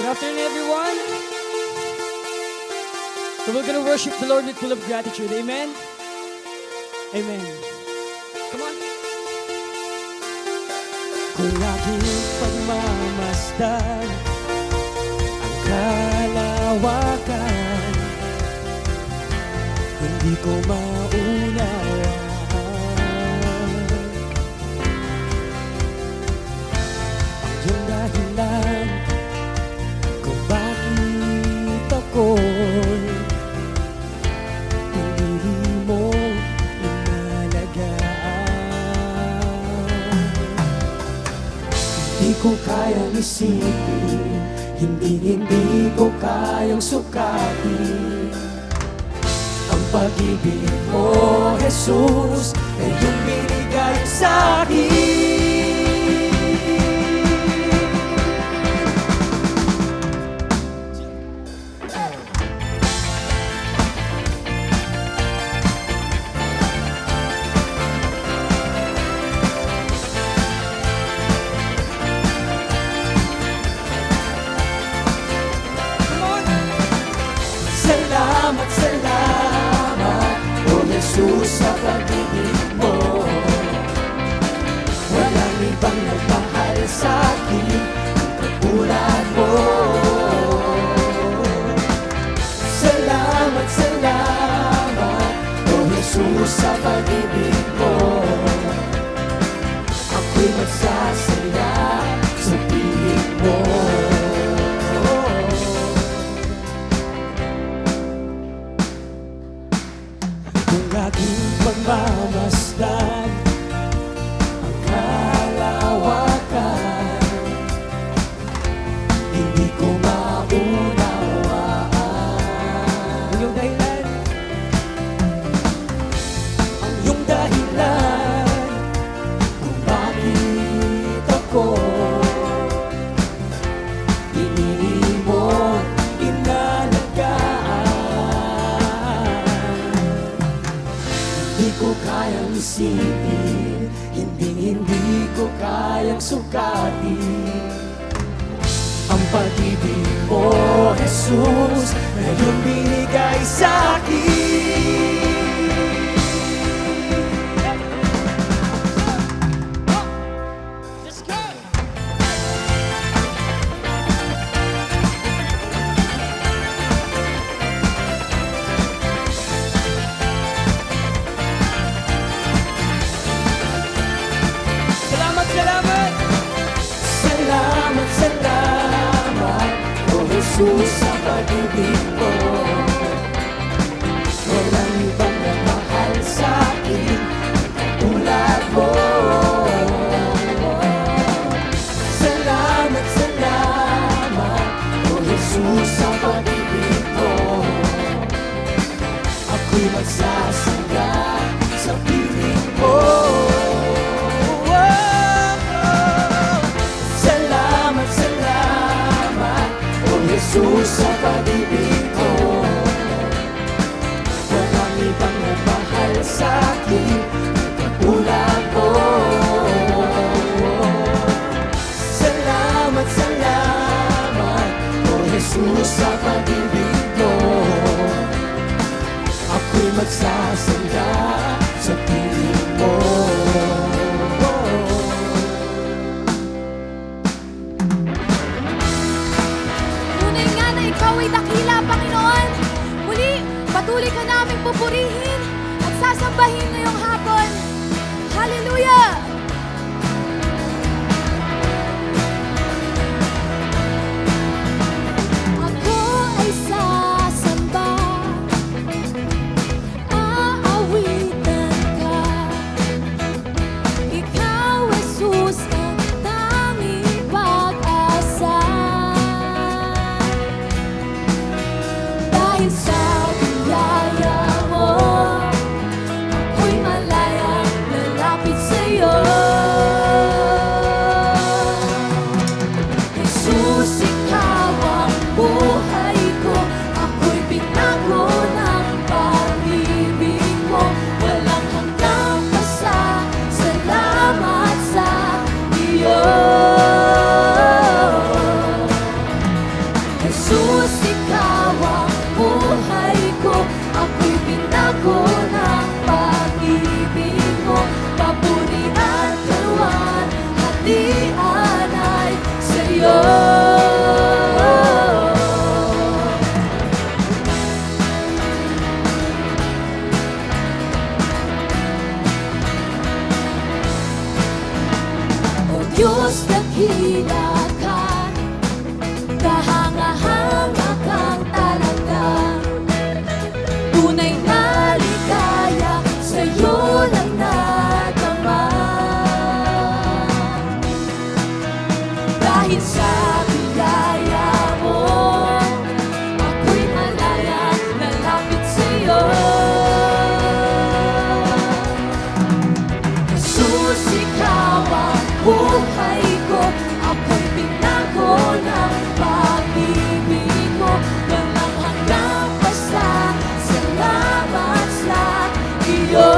Good afternoon, everyone. So we're gonna worship the Lord with full of gratitude. Amen? Amen. Come on. Kung aking pagmamasdan ang kalawakan, hindi ko maunawaan ang iyong dahilan kung bakit ako'y hindi mo inalagaan. Hindi ko kayang isipin, hindi ko kayang sukatin ang pag-ibig mo, Jesus, na iyong binigay sa akin. Salamat, salamat, O Jesus, sa pag-ibig mo. Walang ibang nagmahal sa akin katulad mo. Salamat, salamat, O Jesus, sa pag-ibig mo. Ako'y magsasaya sa piling mo. Kung aking pagmamasdan ang kalawakan, hindi ko maunawaan ang iyong dahilan, kung bakit ako pinili mo, inalagaan. Hindi ko kayang isipin, hindi ko kayang sukatin ang pag-ibig mo, Jesus, na iyong binigay sa akin. Let's go! Salamat, salamat! Salamat, salamat, O Jesus, sa pag-ibig mo. Walang ibang nagmahal sa akin katulad mo. Salamat, salamat, O Jesus, sa pag-ibig mo. Ako'y magsasaya sa piling mo. Salamat, salamat, O Jesus, sa pag-ibig mo. Walang ibang nagmahal sa akin katulad mo. Salamat, salamat, O Jesus, sa pag-ibig mo. Ako'y magsasaya sa piling mo. Tunay nga na ikaw ay dakila, Panginoon. Muli, patuloy ka namin pupurihin at sasambahin ngayong hapon. Hallelujah! Ako ay sasamba, aawitan ka. Ikaw, Jesus, ang tanging pag-asa. Dahil sa biyaya mo, ako'y malayang lalapit sa'yo. dakila ka, kahanga-hanga kang talaga. Tunay na ligaya sa'yo lang nadama. Dahil sa biyaya mo, ako'y malaya nalapit sa'yo. Jesus, ikaw ang buhay ko, ako'y binago ng pag-ibig mo. Walang hanggang pasasalamat sa iyo.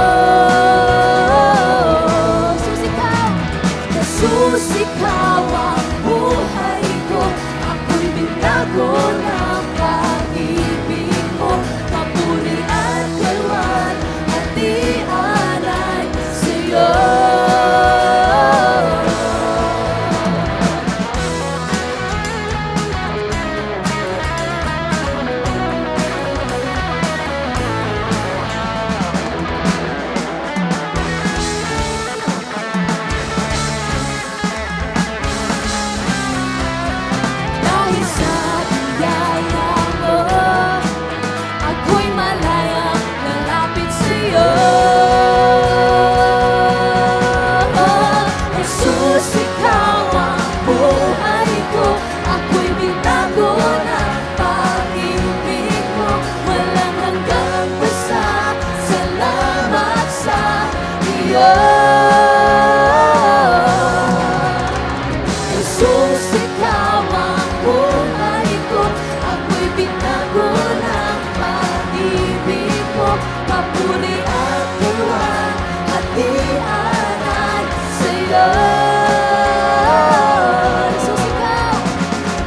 Jesus, ikaw ang buhay ko, ako'y binago ng pag-ibig mo. Papuri at kalwan at di-alay sa'yo. Dahil sa biyaya mo, ako'y malayang lalapit sa'yo. Jesus, ikaw ang buhay ko, ako'y binago ng pag-ibig mo. Walang hanggang pasasalamat sa iyo. Jesus, ikaw ang buhay ko, ako'y binago ng pag-ibig mo. Papuri at kalwan at di-alay sa'yo.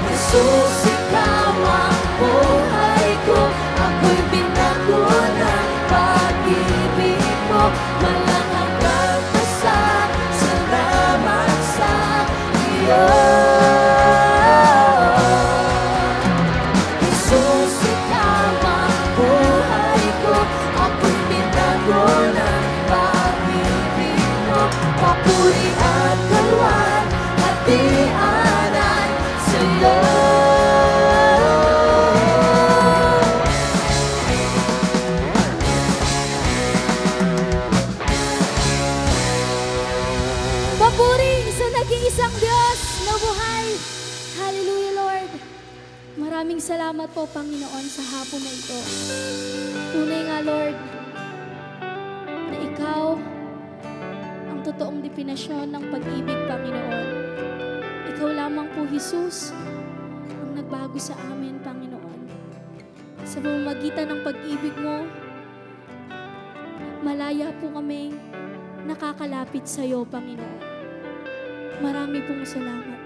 Jesus, ikaw ang buhay ko, ako'y binago ng pag-ibig mo. Walang hanggang pasasalamat sa iyo. Jesus, ikaw ang buhay ko, ako'y binago ng pag-ibig mo. Papuri at kalwan at di-alay sa'yo. Papuri sa nag-iisang Diyos na buhay. Hallelujah, Lord. Maraming salamat po, Panginoon, sa hapon na ito. Tunay nga, Lord, na Ikaw ang totoong definasyon ng pag-ibig, Panginoon. Ikaw lamang po, Jesus, ang nagbago sa amin, Panginoon. Sa pamamagitan ng pag-ibig mo, malaya po kami nakakalapit sa iyo, Panginoon. Marami pong salamat.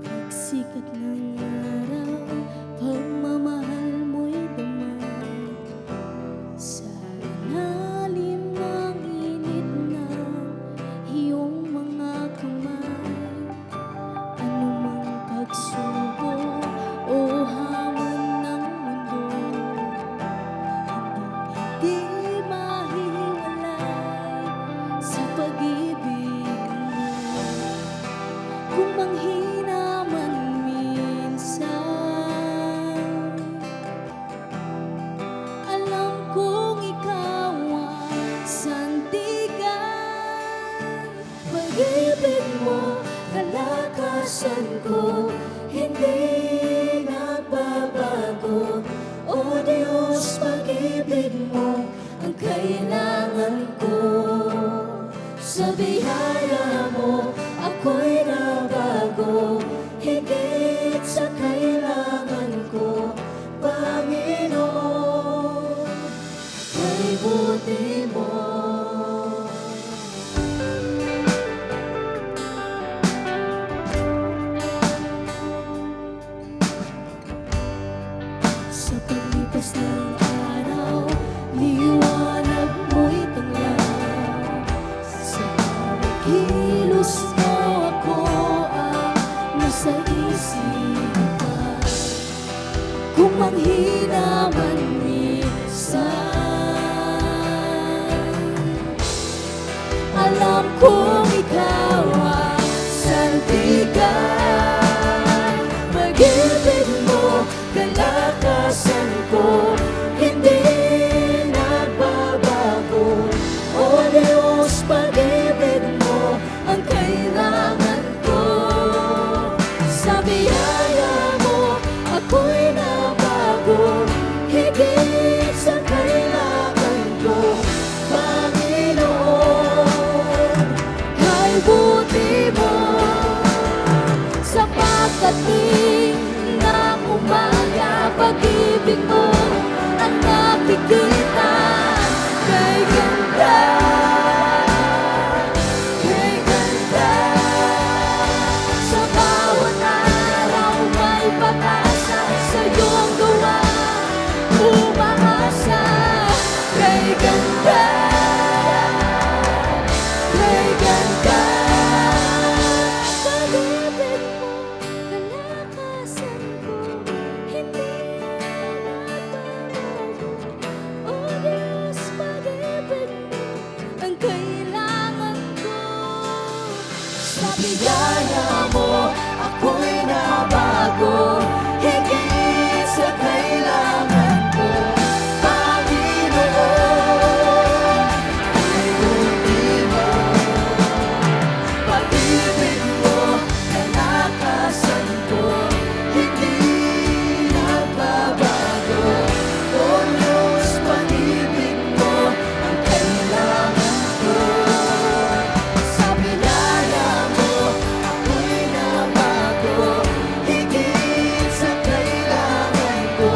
Pagsikat ng araw, pagmamahal mo'y damay. Sa ilalim ng init ng iyong mga kamay, anumang pagsubok o hamon ng mundo, hindi mahiwalay sa pag-ibig mo. Kung manghina man minsan, alam kong ikaw ang sandigan. Pag-ibig mo, kalakasan ko, hindi nagbabago. O Diyos, pag-ibig mo ang kailangan ko. Sa biyaya mo, ako'y nabago. Higit sa kailangan ko, Panginoon, kay buti mo. Sa paglipas ng araw, liwanag mo'y tanglaw. Sa bawat Alam kong ikaw ang sandigan. Pag-ibig mo, kalakasan ko, hindi nagbabago. O Diyos, pag-ibig mo ang kailangan ko. Sa biyaya mo, ako'y nabago, higit sa kailangan ko. Panginoon, kay buti mo, sa pagdating ng umaga, pag-ibig mo ang nakikita. Kay ganda, kay ganda, sa bawat araw may pag-asa, sa iyong gawa umaasa. Kay ganda, kay ganda, pag-ibig mo, kalakasan ko, hindi nagbabago. O Diyos, pag-ibig mo ang kailangan ko. Sa biyaya mo, ako'y nabago, higit sa kailangan ko. Panginoon, kay buti mo, pag-ibig mo, kalakasan ko, hindi nagbabago. O Diyos, pag-ibig mo ang kailangan ko. Sa biyaya mo, ako'y nabago, higit sa kailangan ko.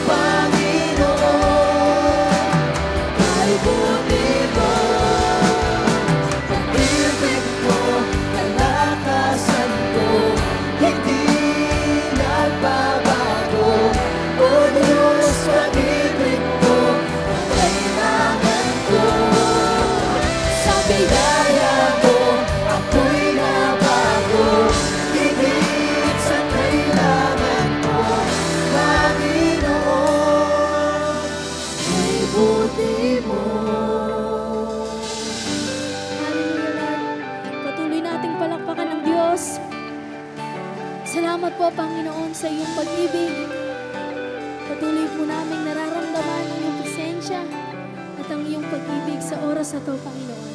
Panginoon, kay buti mo, pag-ibig mo, kalakasan ko, hindi nagbabago. O Diyos, pag-ibig mo ang kailangan ko. Sa biyaya mo, ako'y nabago, higit sa kailangan ko. Panginoon, kay buti mo. Hallelujah, Lord. Patuloy nating palakpakan ng Diyos. Salamat po, Panginoon, sa iyong pag-ibig. Patuloy po namin nararamdaman ang iyong presensya at ang iyong pag-ibig sa oras na ito, Panginoon.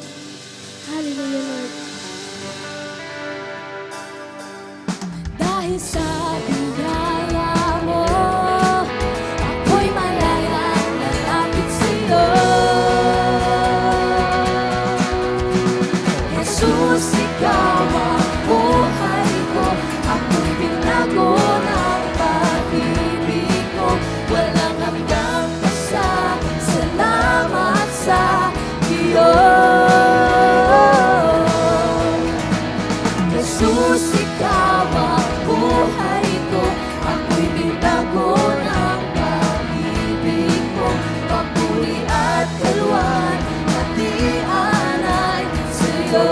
Hallelujah, Lord. Dahil sa biyaya mo, ako'y malayang lalapit sa'yo. Jesus, ikaw ang buhay ko, ako'y binago ng pag-ibig mo. Walang hanggang pasasalamat sa iyo. Jesus, ikaw ang buhay ko, ako'y binago ng pag-ibig mo. Papuri at kaluan, hatian ay sa'yo.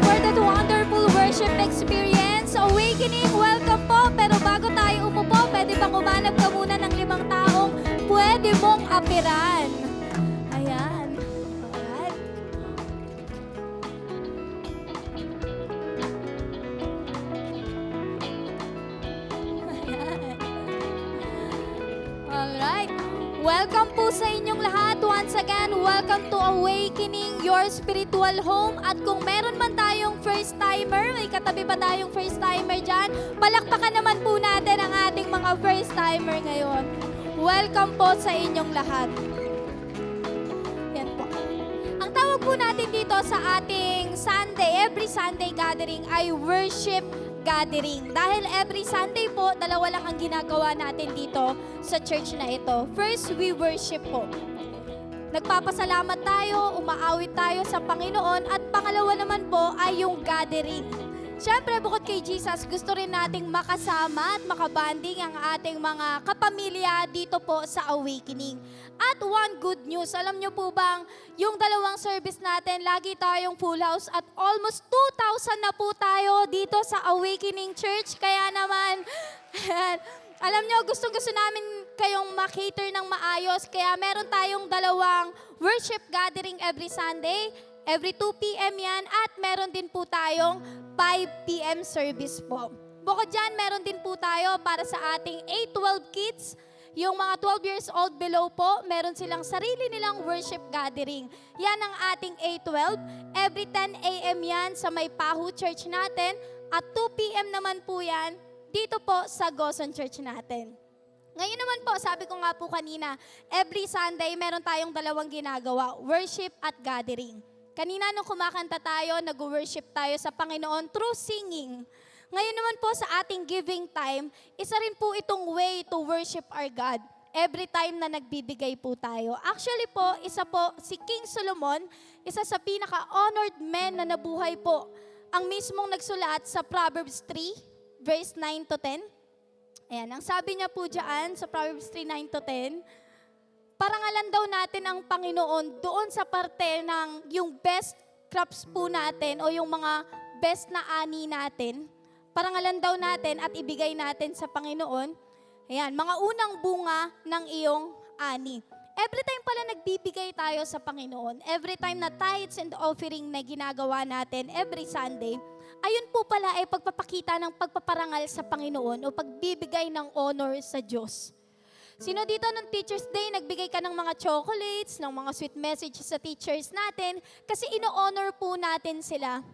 For that wonderful worship experience, Awakening, welcome po. Pero bago tayo umupo, pwede bang umanap ka muna ng 5 taong pwede mong apiran? Ayan. Alright. Ayan. Alright. Welcome po sa inyong lahat. Once again, welcome to Awakening, your spiritual home. At kung meron man tayong first timer, may katabi pa tayong first timer dyan, palakpakan naman po natin ang ating mga first timer ngayon. Welcome po sa inyong lahat. Yan po. Ang tawag po natin dito sa ating Sunday, every Sunday gathering ay worship gathering. Dahil every Sunday po, 2 lang ang ginagawa natin dito sa church na ito. First, we worship po. Nagpapasalamat tayo, umaawit tayo sa Panginoon, at pangalawa naman po ay yung gathering. Siyempre, bukod kay Jesus, gusto rin nating makasama at makabanding ang ating mga kapamilya dito po sa Awakening. At one good news, alam nyo po bang yung dalawang service natin, lagi tayong full house at almost 2,000 na po tayo dito sa Awakening Church. Kaya naman, alam nyo, gustong-gusto namin kayong makater ng maayos. Kaya meron tayong dalawang worship gathering every Sunday. Every 2 p.m. yan at meron din po tayong 5 p.m. service po. Bukod dyan, meron din po tayo para sa ating 8-12 kids. Yung mga 12 years old below po, meron silang sarili nilang worship gathering. Yan ang ating 8-12. Every 10 a.m. yan sa May Pahu Church natin. At 2 p.m. naman po yan dito po sa Gozon Church natin. Ngayon naman po, sabi ko nga po kanina, every Sunday meron tayong dalawang ginagawa, worship at gathering. Kanina nung kumakanta tayo, nag-worship tayo sa Panginoon through singing. Ngayon naman po sa ating giving time, isa rin po itong way to worship our God. Every time na nagbibigay po tayo. Actually po, isa po si King Solomon, isa sa pinaka-honored men na nabuhay po. Ang mismong nagsulat sa Proverbs 3, verse 9 to 10. Ayan, ang sabi niya po dyan sa Proverbs 3, 9 to 10, parangalan daw natin ang Panginoon doon sa parte ng yung best crops po natin o yung mga best na ani natin. Parangalan daw natin at ibigay natin sa Panginoon. Ayan, mga unang bunga ng iyong ani. Every time pala nagbibigay tayo sa Panginoon, every time na tithes and offering na ginagawa natin every Sunday, ayun po pala ay pagpapakita ng pagpaparangal sa Panginoon o pagbibigay ng honor sa Diyos. Sino dito ng Teacher's Day, nagbigay ka ng mga chocolates, ng mga sweet messages sa teachers natin kasi ino-honor po natin sila.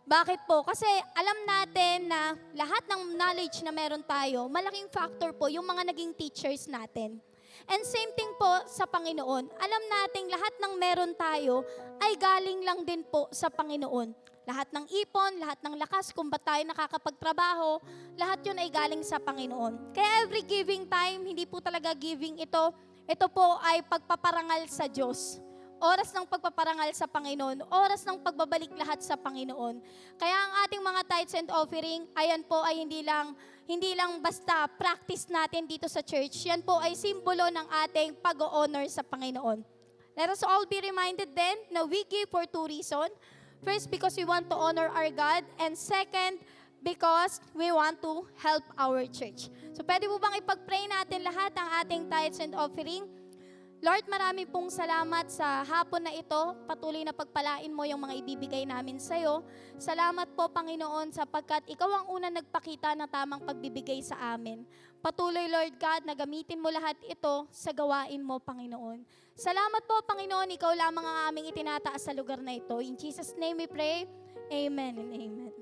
Bakit po? Kasi alam natin na lahat ng knowledge na meron tayo, malaking factor po yung mga naging teachers natin. And same thing po sa Panginoon. Alam natin lahat ng meron tayo ay galing lang din po sa Panginoon. Lahat ng ipon, lahat ng lakas, kung ba't tayo nakakapagtrabaho, lahat yun ay galing sa Panginoon. Kaya every giving time, hindi po talaga giving ito. Ito po ay pagpaparangal sa Diyos. Oras ng pagpaparangal sa Panginoon, oras ng pagbabalik lahat sa Panginoon. Kaya ang ating mga tithes and offering, ayan po ay hindi lang basta practice natin dito sa church. Yan po ay simbolo ng ating pag-honor sa Panginoon. Let us all be reminded then na we give for 2 reasons. First, because we want to honor our God. And second, because we want to help our church. So pwede po bang ipag-pray natin lahat ang ating tithes and offering? Lord, marami pong salamat sa hapon na ito. Patuloy na pagpalain mo yung mga ibibigay namin sa'yo. Salamat po, Panginoon, sapagkat ikaw ang unang nagpakita ng tamang pagbibigay sa amin. Patuloy, Lord God, na gamitin mo lahat ito sa gawain mo, Panginoon. Salamat po, Panginoon, ikaw lamang ang aming itinataas sa lugar na ito. In Jesus' name we pray. Amen and amen.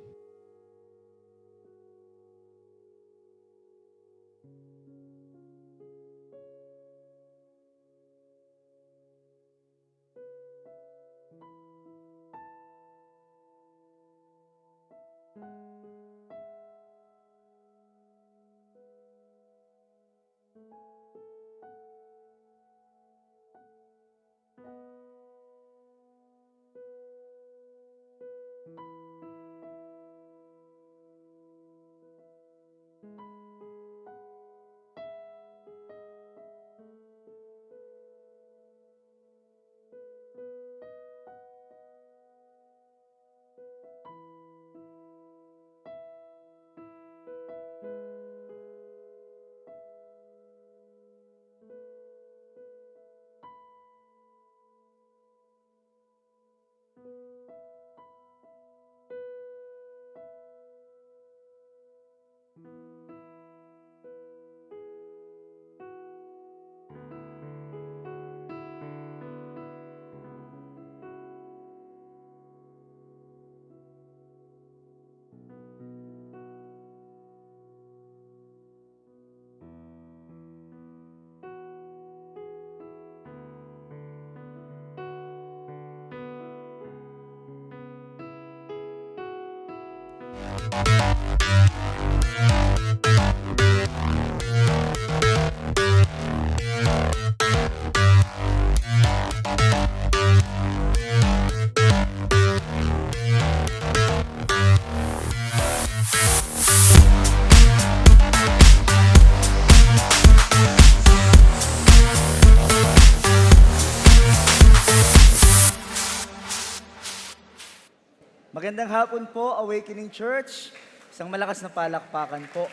Magandang hapon po, Awakening Church. Isang malakas na palakpakan po.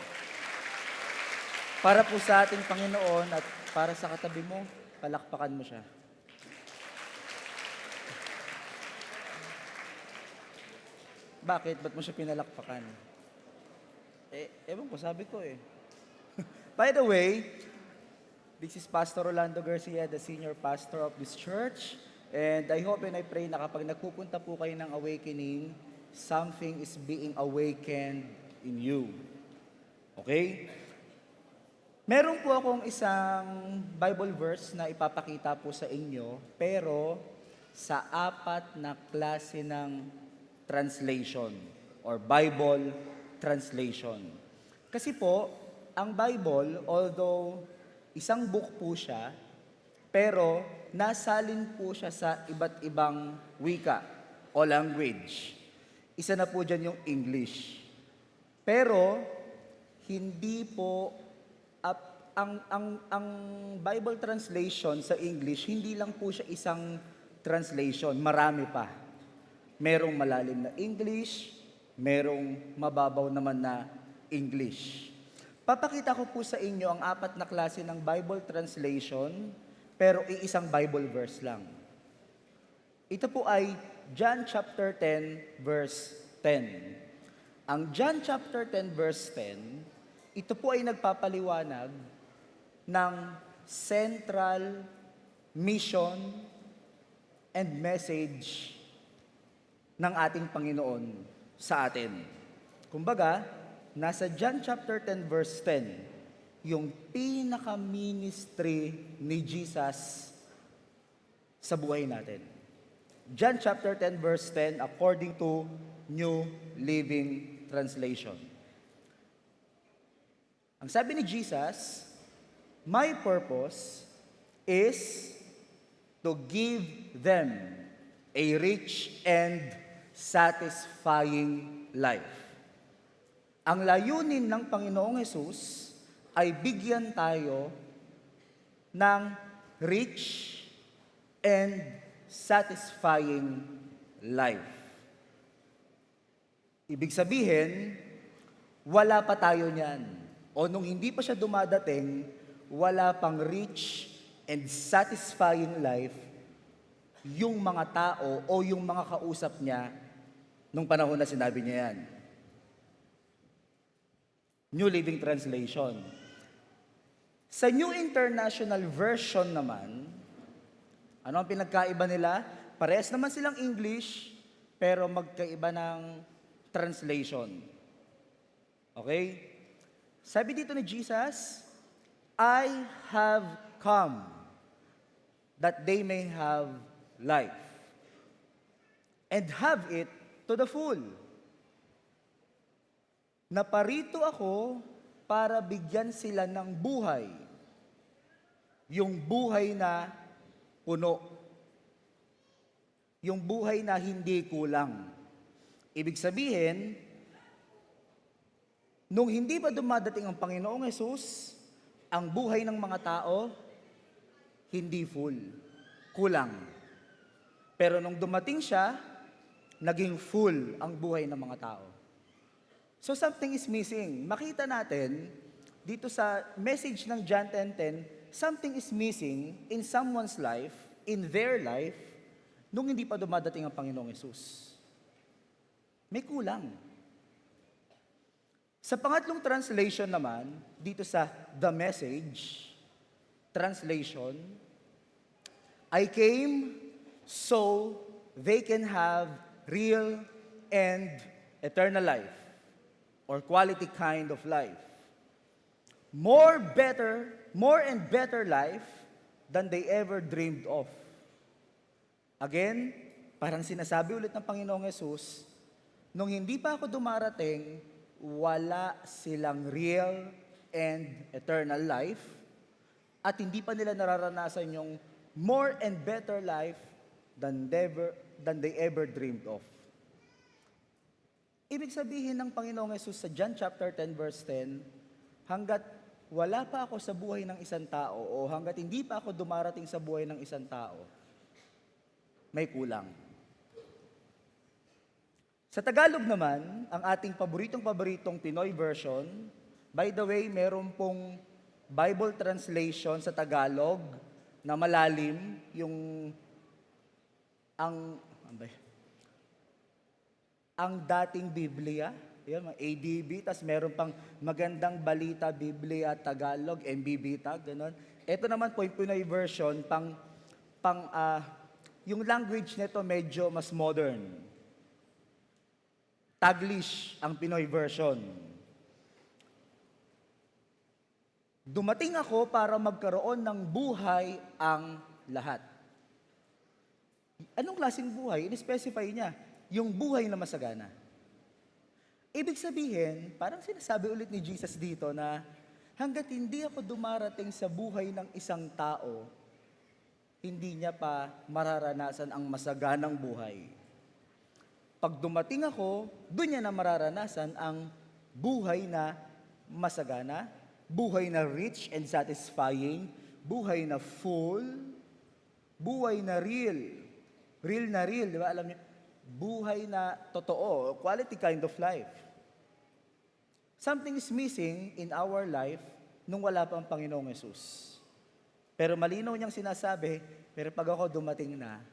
Para po sa ating Panginoon at para sa katabi mo, palakpakan mo siya. Bakit? Ba't mo siya pinalakpakan? Ewan ko, sabi ko eh. By the way, this is Pastor Rolando Garcia, the senior pastor of this church. And I hope and I pray na kapag nagpupunta po kayo ng awakening, something is being awakened in you. Okay? Meron po akong isang Bible verse na ipapakita po sa inyo, pero sa 4 na klase ng translation or Bible translation. Kasi po, ang Bible, although isang book po siya, pero nasalin po siya sa iba't ibang wika o language. Isa na po dyan yung English. Pero hindi po ang Bible translation sa English, hindi lang po siya isang translation, marami pa. Merong malalim na English, merong mababaw naman na English. Papakita ko po sa inyo ang 4 na klase ng Bible translation, pero iisang Bible verse lang. Ito po ay John chapter 10 verse 10. Ang John chapter 10 verse 10, ito po ay nagpapaliwanag ng central mission and message ng ating Panginoon sa atin. Kumbaga, nasa John chapter 10 verse 10, yung pinaka-ministry ni Jesus sa buhay natin. John chapter 10 verse 10 according to New Living Translation. Ang sabi ni Jesus, "My purpose is to give them a rich and satisfying life." Ang layunin ng Panginoong Hesus ay bigyan tayo ng rich and satisfying life. Ibig sabihin, wala pa tayo niyan. O nung hindi pa siya dumadating, wala pang rich and satisfying life yung mga tao o yung mga kausap niya nung panahon na sinabi niya yan. New Living Translation. Sa New International Version naman, ano ang pinagkaiba nila? Parehas naman silang English, pero magkaiba ng translation. Okay? Sabi dito ni Jesus, "I have come that they may have life and have it to the full. Naparito ako para bigyan sila ng buhay, yung buhay na puno, yung buhay na hindi kulang." Ibig sabihin, nung hindi pa dumadating ang Panginoong Hesus, ang buhay ng mga tao, hindi full, kulang. Pero nung dumating siya, naging full ang buhay ng mga tao. So something is missing. Makita natin, dito sa message ng John 10:10, something is missing in someone's life, in their life, nung hindi pa dumadating ang Panginoong Hesus. May kulang. Sa pangatlong translation naman, dito sa The Message translation, "I came so they can have real and eternal life, or quality kind of life. More and better life than they ever dreamed of." Again, parang sinasabi ulit ng Panginoong Hesus, nung hindi pa ako dumarating, wala silang real and eternal life, at hindi pa nila nararanasan yung more and better life than they ever dreamed of. Ibig sabihin ng Panginoong Hesus sa John chapter 10 verse 10, hanggat wala pa ako sa buhay ng isang tao o hanggat hindi pa ako dumarating sa buhay ng isang tao, may kulang. Sa Tagalog naman, ang ating paboritong Pinoy version, by the way, meron pong Bible translation sa Tagalog na malalim, yung ano ba yun? Ang dating Biblia, yun, ADB, tas meron pang Magandang Balita Biblia Tagalog, MBB tag, gano'n. Ito naman po yung Pinoy version, yung language nito medyo mas modern. Taglish ang Pinoy version. Dumating ako para magkaroon ng buhay ang lahat. Anong klaseng buhay? In-specify niya, yung buhay na masagana. Ibig sabihin, parang sinasabi ulit ni Jesus dito na hanggat hindi ako dumarating sa buhay ng isang tao, hindi niya pa mararanasan ang masaganang buhay. Pag dumating ako, doon niya na mararanasan ang buhay na masagana, buhay na rich and satisfying, buhay na full, buhay na real. Real na real, di ba? Alam niyo, buhay na totoo, quality kind of life. Something is missing in our life nung wala pa ang Panginoong Yesus. Pero malinaw niyang sinasabi, pero pag ako dumating na,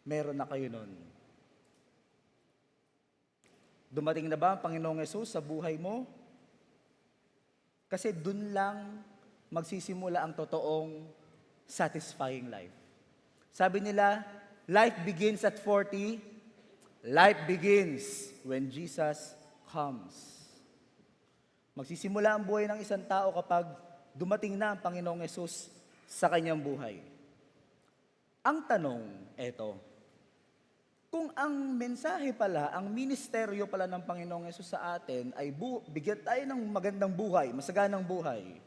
meron na kayo nun. Dumating na ba ang Panginoong Yesus sa buhay mo? Kasi dun lang magsisimula ang totoong satisfying life. Sabi nila, life begins at 40, life begins when Jesus comes. Magsisimula ang buhay ng isang tao kapag dumating na ang Panginoong Yesus sa kanyang buhay. Ang tanong, eto, kung ang mensahe pala, ang ministeryo pala ng Panginoong Yesus sa atin ay bigyan tayo ng magandang buhay, masaganang buhay.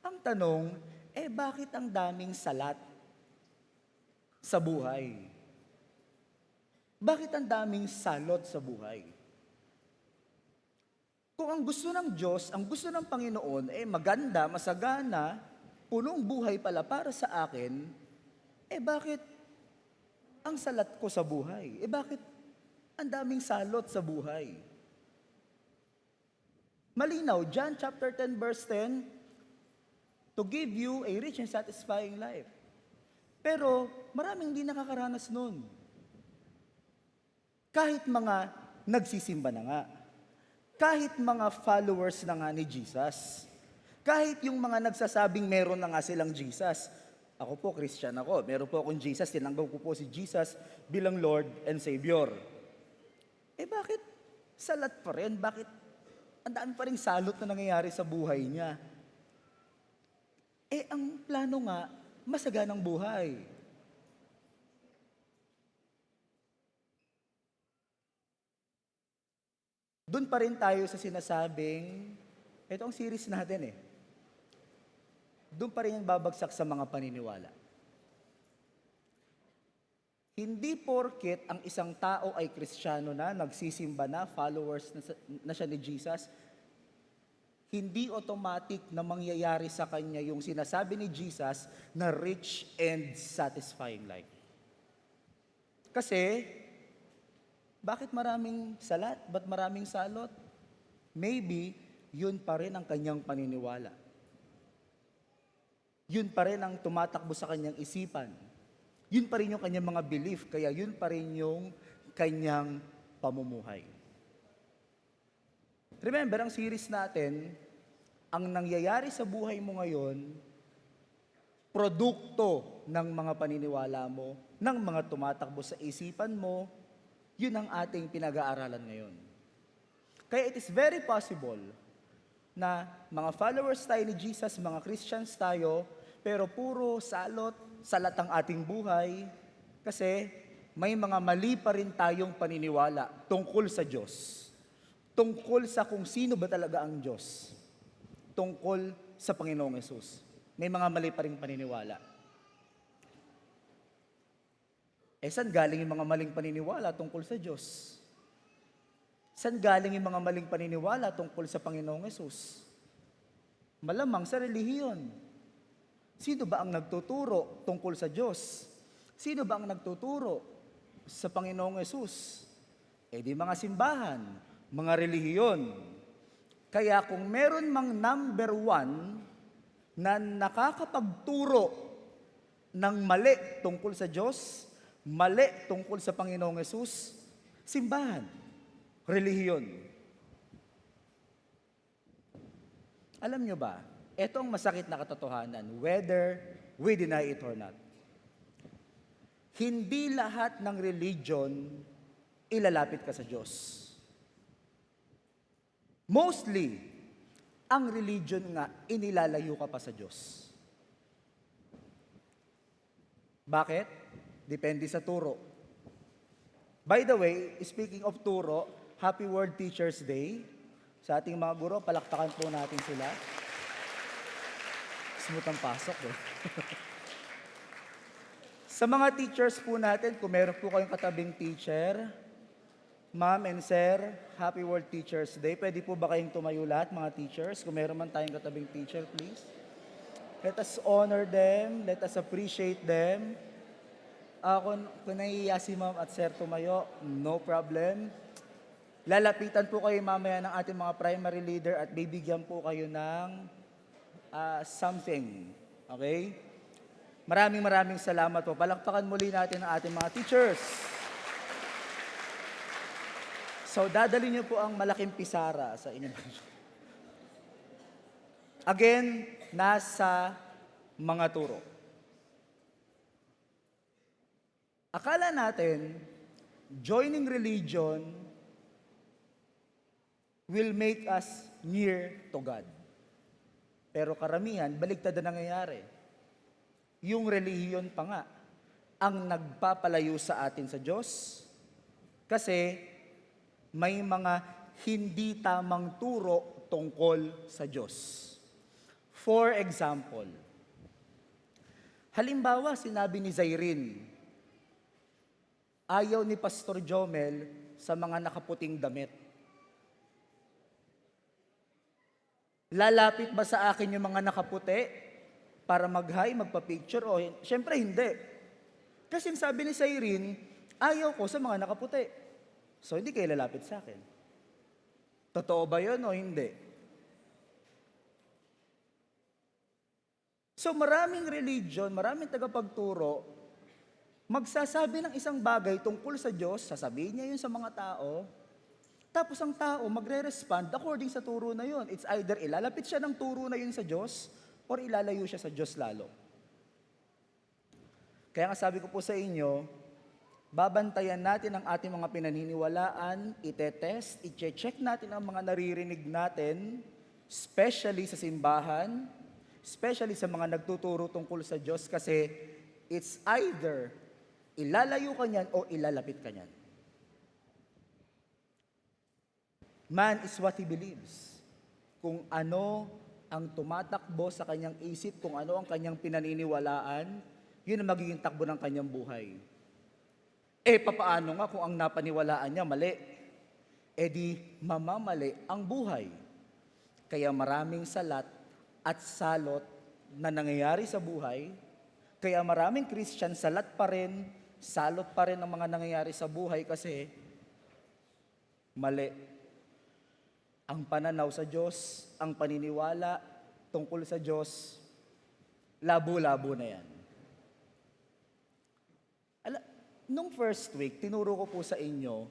Ang tanong, bakit ang daming salat sa buhay? Bakit ang daming salot sa buhay? Kung ang gusto ng Diyos, ang gusto ng Panginoon, maganda, masagana, punong buhay pala para sa akin, bakit ang salat ko sa buhay? Bakit ang daming salot sa buhay? Malinaw, John chapter 10 verse 10, to give you a rich and satisfying life. Pero maraming hindi nakakaranas nun. Kahit mga nagsisimba na nga, kahit mga followers na nga ni Jesus, kahit yung mga nagsasabing meron na nga silang Jesus. Ako po, Christian ako. Meron po akong Jesus. Tinanggap ko po si Jesus bilang Lord and Savior. Bakit salat pa rin? Bakit ang dami pa rin salot na nangyayari sa buhay niya? Ang plano nga, masaganang buhay. Doon pa rin tayo sa sinasabing, ito ang series natin doon pa rin yung babagsak sa mga paniniwala. Hindi porket ang isang tao ay Kristiyano na, nagsisimba na, followers na siya ni Jesus, hindi automatic na mangyayari sa kanya yung sinasabi ni Jesus na rich and satisfying life. Kasi, bakit maraming salat? Ba't maraming salot? Maybe, yun pa rin ang kanyang paniniwala. Yun pa rin ang tumatakbo sa kanyang isipan. Yun pa rin yung kanyang mga belief, kaya yun pa rin yung kanyang pamumuhay. Remember, ang series natin, ang nangyayari sa buhay mo ngayon, produkto ng mga paniniwala mo, ng mga tumatakbo sa isipan mo, yun ang ating pinag-aaralan ngayon. Kaya it is very possible na mga followers tayo ni Jesus, mga Christians tayo, pero puro salat ang ating buhay, kasi may mga mali pa rin tayong paniniwala tungkol sa Diyos. Tungkol sa kung sino ba talaga ang Diyos. Tungkol sa Panginoong Yesus. May mga mali pa rin paniniwala. Saan galing yung mga maling paniniwala tungkol sa Diyos? Saan galing yung mga maling paniniwala tungkol sa Panginoong Yesus? Malamang sa relihiyon. Sino ba ang nagtuturo tungkol sa Diyos? Sino ba ang nagtuturo sa Panginoong Yesus? Eh di mga simbahan, mga relihiyon. Kaya kung meron mang number one na nakakapagturo ng mali tungkol sa Diyos, mali tungkol sa Panginoong Yesus, simbahan, relihiyon. Alam nyo ba, ito ang masakit na katotohanan, whether we deny it or not. Hindi lahat ng religion ilalapit ka sa Diyos. Mostly, ang religion nga, inilalayo ka pa sa Diyos. Bakit? Depende sa turo. By the way, speaking of turo, Happy World Teachers Day. Sa ating mga guro, palakpakan po natin sila. Smooth ang pasok eh. Sa mga teachers po natin, kung meron po kayong katabing teacher, Ma'am and Sir, Happy World Teachers Day. Pwede po ba kayong tumayo lahat, mga teachers? Kung meron man tayong katabing teacher, please. Let us honor them. Let us appreciate them. Kung nahihiya si Ma'am at Sir tumayo, no problem. Lalapitan po kayo mamaya ng ating mga primary leader at bibigyan po kayo ng something. Okay? Maraming salamat po. Palakpakan muli natin ang ating mga teachers. So, dadali niyo po ang malaking pisara sa inyo. Again, nasa mga turo. Akala natin, joining religion will make us near to God. Pero karamihan, baligtad na nangyayari. Yung relihiyon pa nga, ang nagpapalayo sa atin sa Diyos. Kasi, may mga hindi tamang turo tungkol sa Diyos. For example, halimbawa sinabi ni Zairin, ayaw ni Pastor Jomel sa mga nakaputing damit. Lalapit ba sa akin yung mga nakaputi para mag-hi, magpa-picture? O, syempre hindi. Kasi sabi ni Zairin, ayaw ko sa mga nakaputi. So, hindi kayo lalapit sa akin. Totoo ba yun o hindi? So, maraming religion, maraming tagapagturo, magsasabi ng isang bagay tungkol sa Diyos, sasabihin niya yun sa mga tao, tapos ang tao magre-respond according sa turo na yun. It's either ilalapit siya ng turo na yun sa Diyos, or ilalayo siya sa Diyos lalo. Kaya nga sabi ko po sa inyo, babantayan natin ang ating mga pinaniniwalaan, itetest, i-check natin ang mga naririnig natin, especially sa simbahan, especially sa mga nagtuturo tungkol sa Diyos kasi it's either ilalayo ka niyan o ilalapit ka niyan. Man is what he believes. Kung ano ang tumatakbo sa kanyang isip, kung ano ang kanyang pinaniniwalaan, yun ang magiging takbo ng kanyang buhay. Eh, papaano nga kung ang napaniwalaan niya mali? Eh di, mamamali ang buhay. Kaya maraming salat at salot na nangyayari sa buhay, kaya maraming Christian salat pa rin, salot pa rin ang mga nangyayari sa buhay kasi mali. Ang pananaw sa Diyos, ang paniniwala tungkol sa Diyos, labo-labo na yan. Nung first week, tinuro ko po sa inyo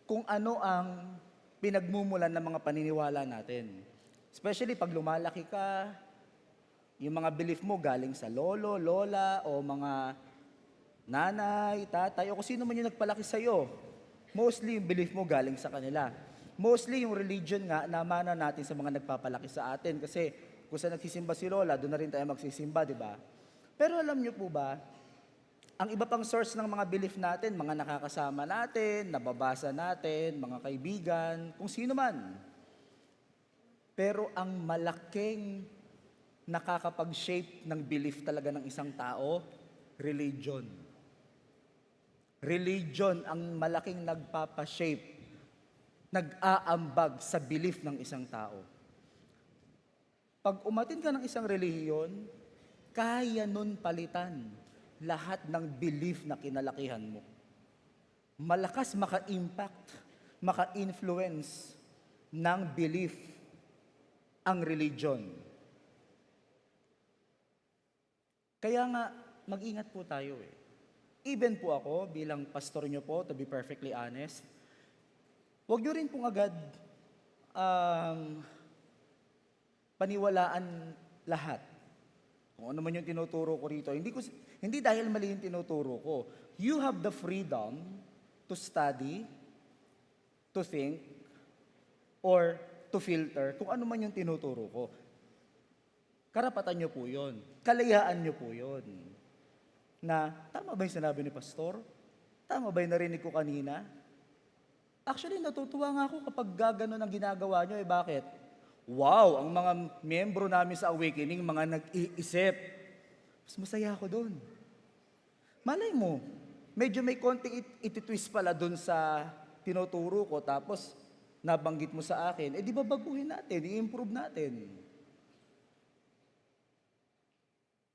kung ano ang pinagmumulan ng mga paniniwala natin. Especially pag lumalaki ka, yung mga belief mo galing sa lolo, lola, o mga nanay, tatay, o kung sino man yung nagpalaki sa'yo. Mostly yung belief mo galing sa kanila. Mostly yung religion nga, namana natin sa mga nagpapalaki sa atin. Kasi kung saan nagsisimba si lola, doon na rin tayo magsisimba, di ba? Pero alam niyo po ba, ang iba pang source ng mga belief natin, mga nakakasama natin, nababasa natin, mga kaibigan, kung sino man. Pero ang malaking nakakapag-shape ng belief talaga ng isang tao, religion. Religion ang malaking nagpapa-shape, nag-aambag sa belief ng isang tao. Pag umatin ka ng isang relihiyon, kaya nun palitan lahat ng belief na kinalakihan mo. Malakas maka-impact maka-influence ng belief ang religion. Kaya nga, mag-ingat po tayo eh. Even po ako, bilang pastor nyo po, to be perfectly honest, huwag nyo rin pong agad paniwalaan lahat. Kung ano man yung tinuturo ko rito. Hindi dahil mali yung tinuturo ko. You have the freedom to study, to think, or to filter kung ano man yung tinuturo ko. Karapatan nyo po yun. Kalayaan nyo po yun. Na, tama ba yung sinabi ni Pastor? Tama ba yung narinig ko kanina? Actually, natutuwa nga ako kapag gano'n ang ginagawa nyo. Bakit? Wow, ang mga miyembro namin sa Awakening, mga nag-iisip. Mas masaya ako doon. Malay mo, medyo may konting ititwist pala doon sa tinuturo ko, tapos nabanggit mo sa akin, di ba baguhin natin, i-improve natin.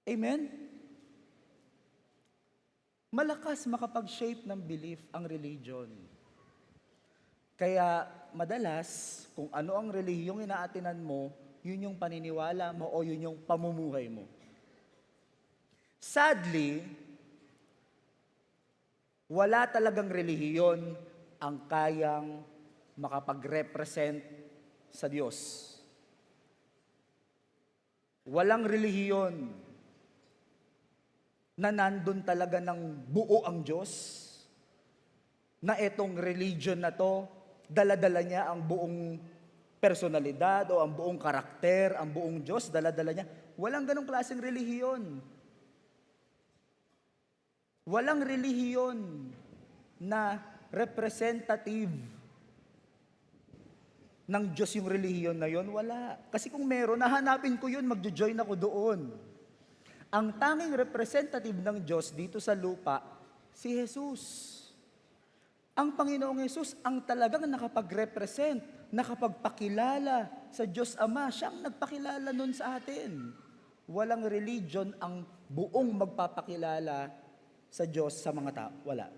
Amen? Malakas makapag-shape ng belief ang religion. Kaya madalas, kung ano ang relihiyong inaatinan mo, yun yung paniniwala mo o yun yung pamumuhay mo. Sadly, wala talagang relihiyon ang kayang makapag-represent sa Diyos. Walang relihiyon na nandun talaga ng buo ang Diyos, na etong religion na to, dala-dala niya ang buong personalidad o ang buong karakter, ang buong Diyos, dala-dala niya. Walang ganong klaseng relihiyon. Walang relihiyon na representative ng Diyos yung relihiyon na yon, wala. Kasi kung meron, nahanapin ko yun, magjo-join ako doon. Ang tanging representative ng Diyos dito sa lupa, si Jesus. Ang Panginoong Jesus ang talagang nakapag-represent, nakapagpakilala sa Diyos Ama. Siyang nagpakilala nun sa atin. Walang religion ang buong magpapakilala sa Diyos sa mga tao. Wala.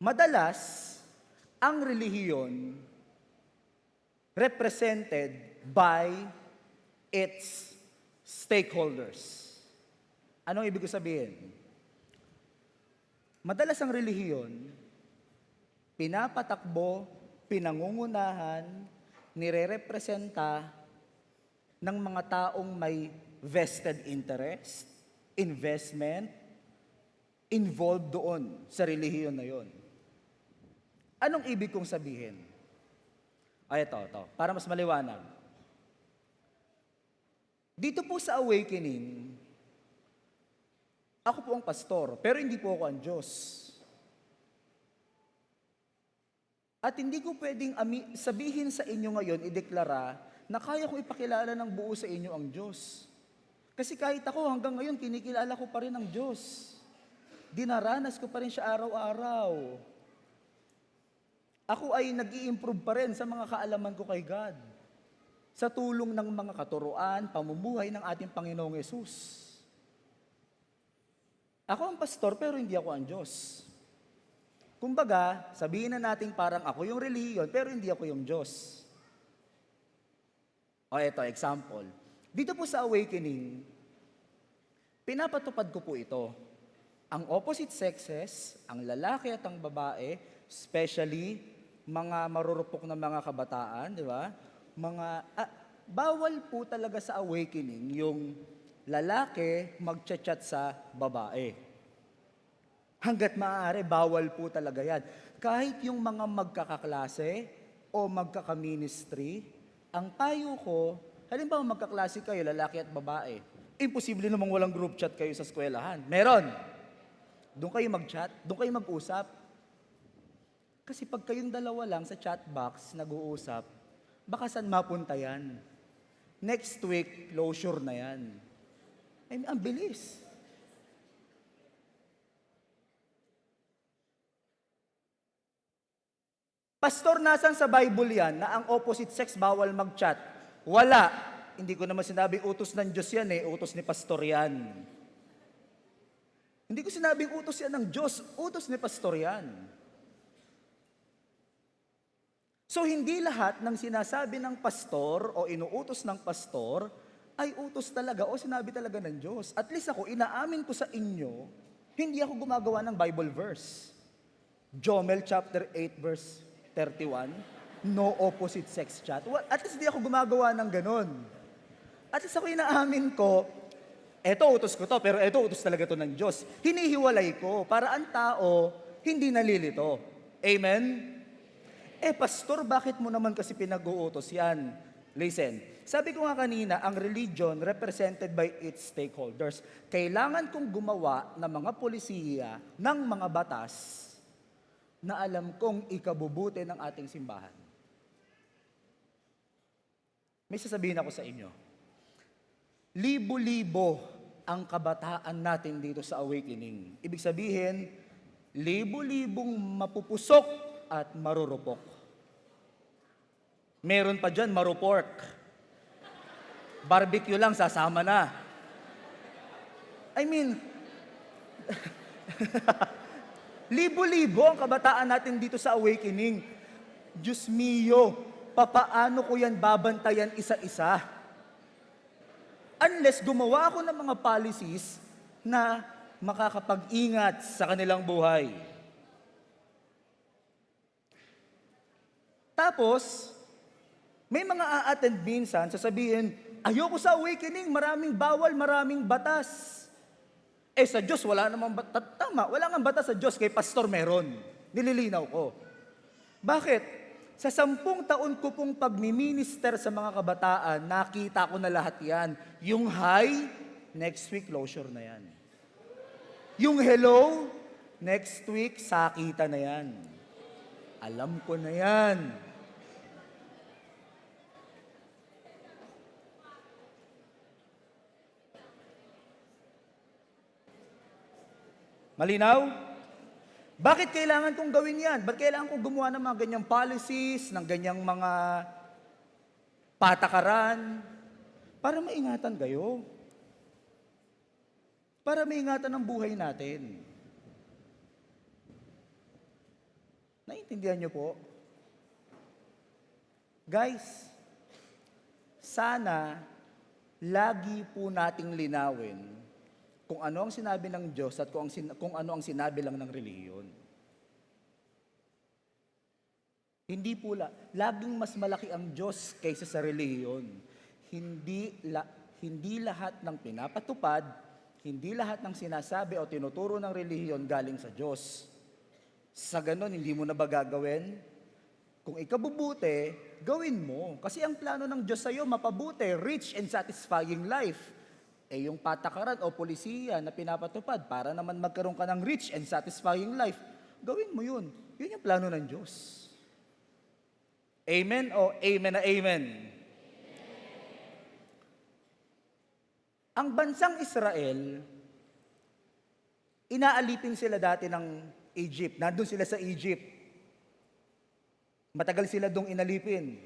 Madalas, ang relihiyon represented by its stakeholders. Anong ibig sabihin? Madalas ang relihiyon, pinapatakbo, pinangungunahan, nirerepresenta ng mga taong may vested interest, investment, involved doon sa relihiyon na yon. Anong ibig kong sabihin? Ito, para mas maliwanag. Dito po sa Awakening, ako po ang pastor, pero hindi po ako ang Diyos. At hindi ko pwedeng sabihin sa inyo ngayon, ideklara, na kaya kong ipakilala ng buo sa inyo ang Diyos. Kasi kahit ako hanggang ngayon, kinikilala ko pa rin ang Diyos. Dinaranas ko pa rin siya araw-araw. Ako ay nag-i-improve pa rin sa mga kaalaman ko kay God. Sa tulong ng mga katuruan, pamumuhay ng ating Panginoong Yesus. Ako ang pastor, pero hindi ako ang Diyos. Kumbaga, sabihin na natin parang ako yung relihiyon, pero hindi ako yung Diyos. Ito, example. Dito po sa Awakening, pinapatupad ko po ito. Ang opposite sexes, ang lalaki at ang babae, especially mga marurupok na mga kabataan, di ba? Bawal po talaga sa Awakening yung lalaki magchat-chat sa babae. Hanggat maaari, bawal po talaga yan. Kahit yung mga magkakaklase o magkakaministry, ang payo ko, halimbawa magkaklase kayo, lalaki at babae, imposible namang walang group chat kayo sa eskwelahan. Meron. Doon kayo mag-chat, doon kayo mag-usap. Kasi pag kayong dalawa lang sa chat box nag-uusap, baka saan mapunta yan? Next week, closure na yan. Ang bilis. Pastor, nasan sa Bible yan na ang opposite sex bawal mag-chat? Wala. Hindi ko naman sinabing utos ng Diyos yan utos ni pastor yan. Hindi ko sinabing utos yan ng Diyos, utos ni pastor yan. So hindi lahat ng sinasabi ng pastor o inuutos ng pastor ay utos talaga o sinabi talaga ng Diyos. At least ako, inaamin ko sa inyo, hindi ako gumagawa ng Bible verse. Jomel chapter 8 verse 31, no opposite sex chat. Well, at least hindi ako gumagawa ng ganun. At least ako inaamin ko, eto utos ko to, pero eto utos talaga to ng Diyos. Hinihiwalay ko para ang tao hindi nalilito. Amen? Pastor, bakit mo naman kasi pinag-uutos yan? Listen, sabi ko nga kanina, ang religion represented by its stakeholders. Kailangan kong gumawa ng mga polisiya, ng mga batas, na alam kong ikabubuti ng ating simbahan. May sasabihin ako sa inyo. Libo-libo ang kabataan natin dito sa Awakening. Ibig sabihin, libo-libong mapupusok at marurupok. Meron pa dyan, marupork. Barbecue lang, sasama na. I mean, libo-libo ang kabataan natin dito sa Awakening. Diyos mio, papaano ko yan babantayan isa-isa? Unless gumawa ako ng mga policies na makakapag-ingat sa kanilang buhay. Tapos, may mga a-attend minsan, sasabihin, ayoko sa Awakening, maraming bawal, maraming batas. Sa Diyos, wala namang batas. Tama, wala nga batas sa Diyos, kay pastor meron. Nililinaw ko. Bakit? Sa 10 taon ko pong pagmi-minister sa mga kabataan, nakita ko na lahat yan. Yung hi, next week, closure na yan. Yung hello, next week, sakita na yan. Alam ko na yan. Malinaw? Bakit kailangan kong gawin yan? Bakit kailangan kong gumawa ng mga ganyang policies, ng ganyang mga patakaran? Para maingatan kayo. Para maingatan ang buhay natin. Naintindihan niyo po? Guys, sana lagi po nating linawin kung ano ang sinabi ng Diyos at kung ano ang sinabi lang ng relihiyon. Hindi po laging mas malaki ang Diyos kaysa sa relihiyon. Hindi lahat ng pinapatupad, hindi lahat ng sinasabi o tinuturo ng relihiyon galing sa Diyos. Sa ganon, hindi mo na ba gagawin? Kung ikabubuti, gawin mo. Kasi ang plano ng Diyos sa'yo, mapabuti, rich and satisfying life. Yung patakaran o polisiya na pinapatupad para naman magkaroon ka ng rich and satisfying life, gawin mo yun. Yun yung plano ng Diyos. Amen o amen na amen? Ang bansang Israel, inaalipin sila dati ng Egypt. Nandun sila sa Egypt. Matagal sila dong inalipin.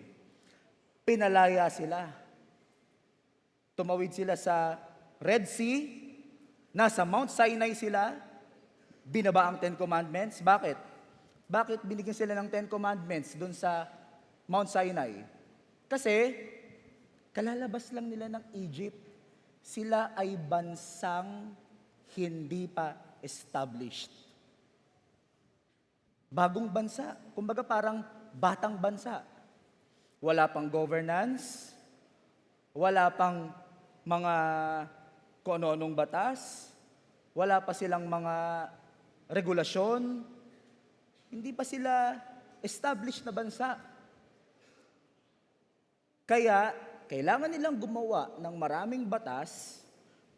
Pinalaya sila. Tumawid sila sa Red Sea, nasa Mount Sinai sila, binaba ang 10 Commandments. Bakit? Bakit binigyan sila ng 10 Commandments doon sa Mount Sinai? Kasi, kalalabas lang nila ng Egypt. Sila ay bansang hindi pa established. Bagong bansa. Kumbaga parang batang bansa. Wala pang governance, wala pang mga kung ano-anong batas, wala pa silang mga regulasyon, hindi pa sila established na bansa. Kaya, kailangan nilang gumawa ng maraming batas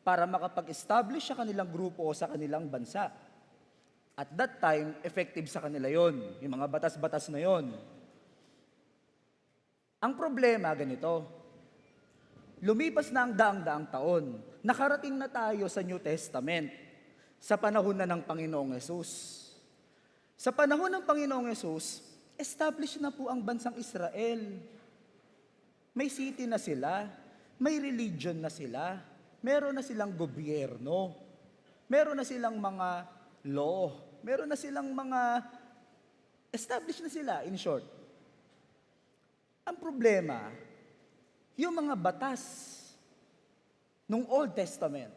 para makapag-establish sa kanilang grupo o sa kanilang bansa. At that time, effective sa kanila yon, yung mga batas-batas na yon. Ang problema, ganito, lumipas na ang daang-daang taon, nakarating na tayo sa New Testament, sa panahon na ng Panginoong Hesus. Sa panahon ng Panginoong Hesus, established na po ang bansang Israel. May city na sila, may religion na sila, meron na silang gobyerno, meron na silang mga law, meron na silang mga, established na sila, in short. Ang problema, yung mga batas nung Old Testament,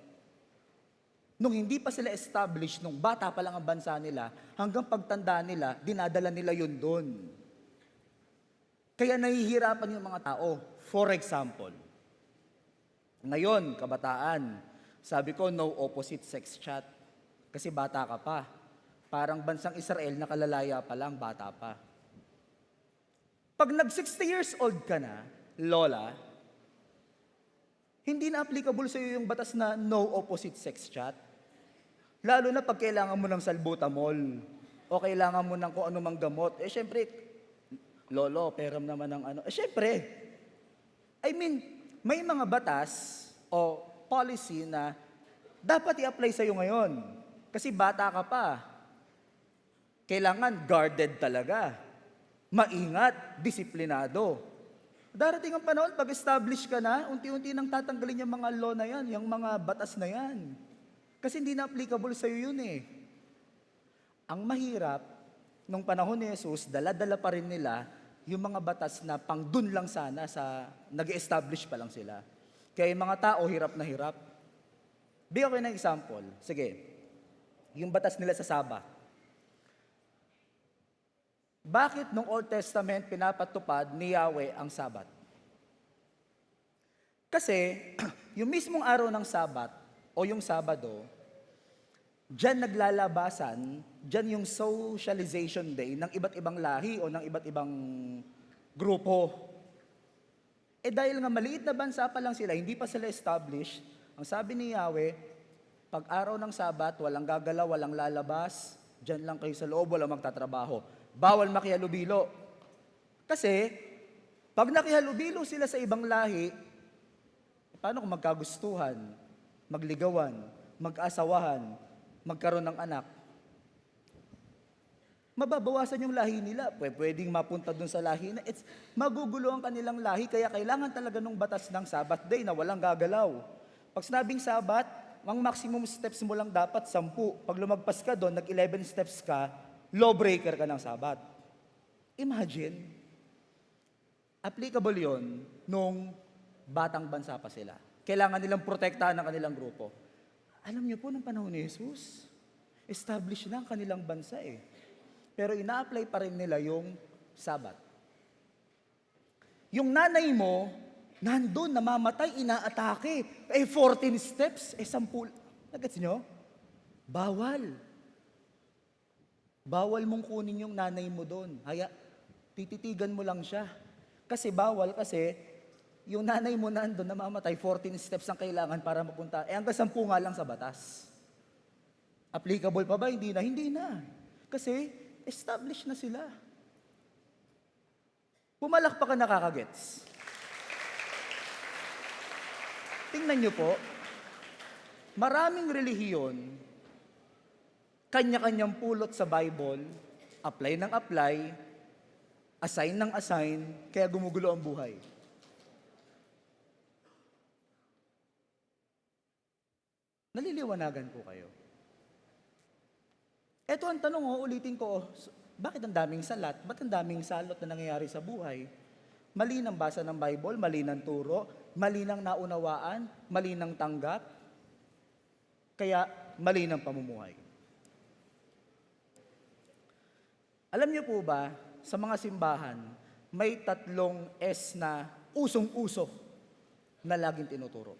nung hindi pa sila established, nung bata pa lang ang bansa nila, hanggang pagtanda nila, dinadala nila yun doon. Kaya nahihirapan yung mga tao. For example, ngayon, kabataan, sabi ko, no opposite sex chat. Kasi bata ka pa. Parang bansang Israel, nakalalaya pa lang, bata pa. Pag nag-60 years old ka na, lola, hindi na applicable sa iyo yung batas na no opposite sex chat. Lalo na pag kailangan mo ng salbutamol o kailangan mo ng kung ano mang gamot. Syempre, lolo, peram naman ng ano. Syempre, I mean, may mga batas o policy na dapat i-apply sa iyo ngayon. Kasi bata ka pa. Kailangan guarded talaga. Maingat, disiplinado. Darating ang panahon, pag-establish ka na, unti-unti nang tatanggalin yung mga law na yan, yung mga batas na yan. Kasi hindi na applicable sa iyo yun eh. Ang mahirap, nung panahon ni Jesus, dala-dala pa rin nila yung mga batas na pang dun lang sana sa nag-establish pa lang sila. Kaya yung mga tao, hirap na hirap. Bigyan ko ng example. Sige, yung batas nila sa Sabbath. Bakit nung Old Testament pinapatupad ni Yahweh ang Sabat? Kasi, yung mismong araw ng Sabat o yung Sabado, dyan naglalabasan, dyan yung socialization day ng iba't ibang lahi o ng iba't ibang grupo. Dahil nga maliit na bansa pa lang sila, hindi pa sila established, ang sabi ni Yahweh, pag araw ng Sabat, walang gagalaw, walang lalabas, dyan lang kayo sa loob, walang magtatrabaho. Bawal makihalubilo. Kasi, pag nakihalubilo sila sa ibang lahi, paano kung magkagustuhan, magligawan, mag-asawahan, magkaroon ng anak? Mababawasan yung lahi nila. Pwedeng mapunta dun sa lahi na magugulo ang kanilang lahi, kaya kailangan talaga nung batas ng Sabbath day na walang gagalaw. Pag sinabing Sabbath, ang maximum steps mo lang dapat 10. Pag lumagpas ka doon, nag-11 steps ka, lawbreaker ka ng Sabat. Imagine, applicable yon nung batang bansa pa sila. Kailangan nilang protektahan ng kanilang grupo. Alam niyo po, nung panahon ni Jesus, established na ang kanilang bansa eh. Pero ina-apply pa rin nila yung Sabat. Yung nanay mo, nandun, namamatay, inaatake. 14 steps, 10. Nagets nyo? Bawal. Bawal mong kunin yung nanay mo doon. Tititigan mo lang siya. Kasi bawal kasi yung nanay mo nandun, namamatay, 14 steps ang kailangan para mapunta. Hanggang 10 nga lang sa batas. Applicable pa ba? Hindi na. Hindi na. Kasi established na sila. Pumalakpak ka nakakagets. Tingnan niyo po, maraming relihiyon, kanya-kanyang pulot sa Bible, apply ng apply, assign ng assign, kaya gumugulo ang buhay. Naliliwanagan po kayo. Ito ang tanong, ulitin ko, bakit ang daming salat? Ba't ang daming salot na nangyayari sa buhay? Mali ng basa ng Bible, mali ng turo, mali ng naunawaan, mali ng tanggap, kaya mali ng pamumuhay. Alam niyo po ba, sa mga simbahan, may 3 S na usong-uso na laging tinuturo.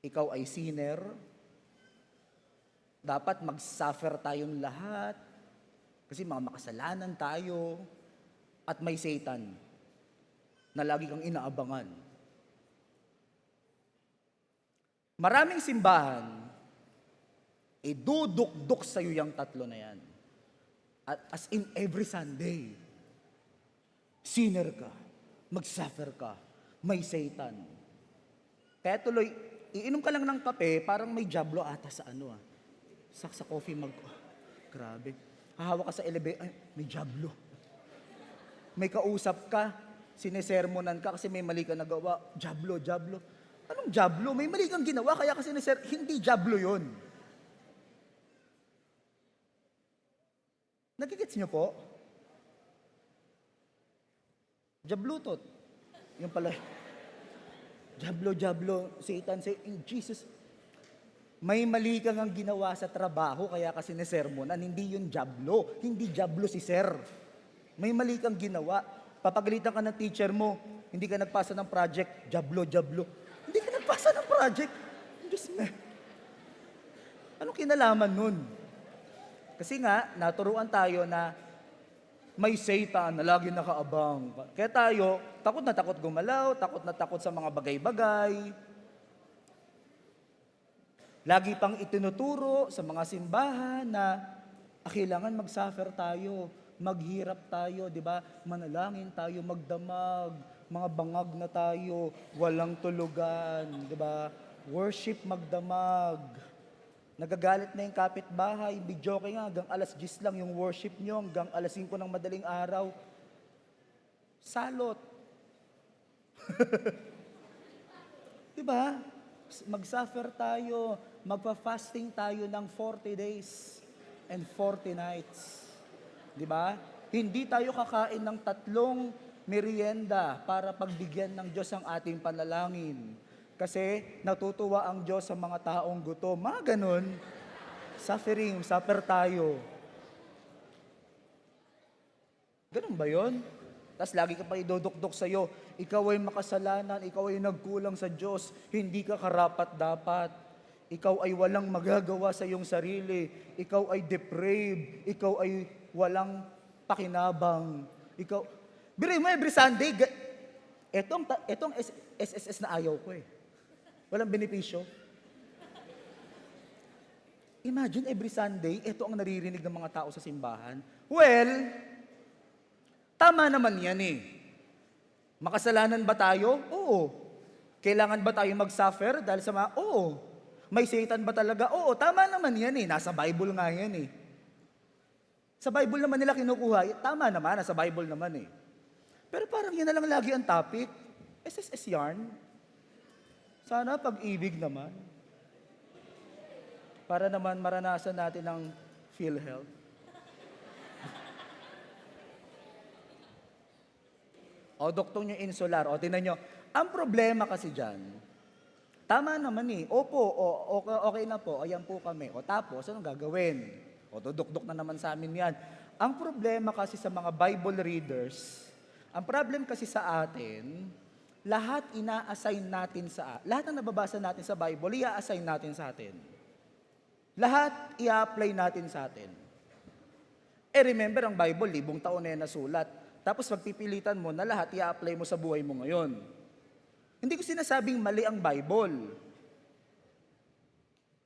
Ikaw ay sinner, dapat mag-suffer tayong lahat, kasi mga makasalanan tayo, at may Satan na lagi kang inaabangan. Maraming simbahan, duduk-duk sa'yo yung 3 na yan. As in every Sunday, sinner ka, mag-suffer ka, may Satan. Kaya tuloy, iinom ka lang ng kape, parang may jablo ata sa sa coffee mug. Grabe. Hahawak ka sa elevator, may jablo. May kausap ka, sinesermonan ka kasi may mali ka nagawa, jablo. Anong jablo? May mali kang ginawa, kaya kasi hindi jablo yun. Nagigits niyo po? Jablutot. Yung pala, jablo, Satan, say, in Jesus, may mali kang ang ginawa sa trabaho, kaya kasi ni-sermonan, hindi yun jablo. Hindi jablo si sir. May mali kang ginawa. Papagalitan ka ng teacher mo, hindi ka nagpasa ng project, jablo. Hindi ka nagpasa ng project. Diyos me. Anong kinalaman nun? Kasi nga, naturuan tayo na may Satan na lagi nakaabang. Kaya tayo, takot na takot gumalaw, takot na takot sa mga bagay-bagay. Lagi pang itinuturo sa mga simbahan na kailangan mag-suffer tayo, maghirap tayo, di ba? Manalangin tayo, magdamag, mga bangag na tayo, walang tulugan, di ba? Worship magdamag. Nagagalit na yung kapitbahay, bidyoke nga, hanggang alas 10 lang yung worship nyo, hanggang alas 5 ng madaling araw. Salot. Di ba? Mag-suffer tayo, magpa-fasting tayo ng 40 days and 40 nights. Di ba? Hindi tayo kakain ng 3 merienda para pagbigyan ng Diyos ang ating panalangin. Kasi natutuwa ang Diyos sa mga taong gutom. Mga ganun. Suffer tayo. Ganun ba yun? Tapos lagi ka pa idodokdok sa'yo, ikaw ay makasalanan, ikaw ay nagkulang sa Diyos, hindi ka karapat-dapat. Ikaw ay walang magagawa sa iyong sarili. Ikaw ay depraved. Ikaw ay walang pakinabang. Biruin mo every Sunday, etong SSS na ayaw ko eh. Walang benepisyo. Imagine every Sunday, ito ang naririnig ng mga tao sa simbahan. Well, tama naman yan eh. Makasalanan ba tayo? Oo. Kailangan ba tayo mag-suffer dahil sa mga? Oo. May Satan ba talaga? Oo, tama naman yan eh. Nasa Bible nga yan eh. Sa Bible naman nila kinukuha. Tama naman, nasa Bible naman eh. Pero parang yan na lang lagi ang topic. SSS yarn. Sana pag-ibig naman. Para naman maranasan natin ang PhilHealth. O, duktong nyo insular. O, tinan nyo. Ang problema kasi dyan, tama naman eh. Opo, okay na po. Ayan po kami. O, tapos, anong gagawin? O, dudukdok na naman sa amin yan. Ang problema kasi sa mga Bible readers, ang problem kasi sa atin, lahat ina-assign natin lahat ng nababasa natin sa Bible, i-assign natin sa atin. Lahat i-apply natin sa atin. Remember, ang Bible, 1,000 taon na yan nasulat. Tapos pagpipilitan mo na lahat i-apply mo sa buhay mo ngayon. Hindi ko sinasabing mali ang Bible.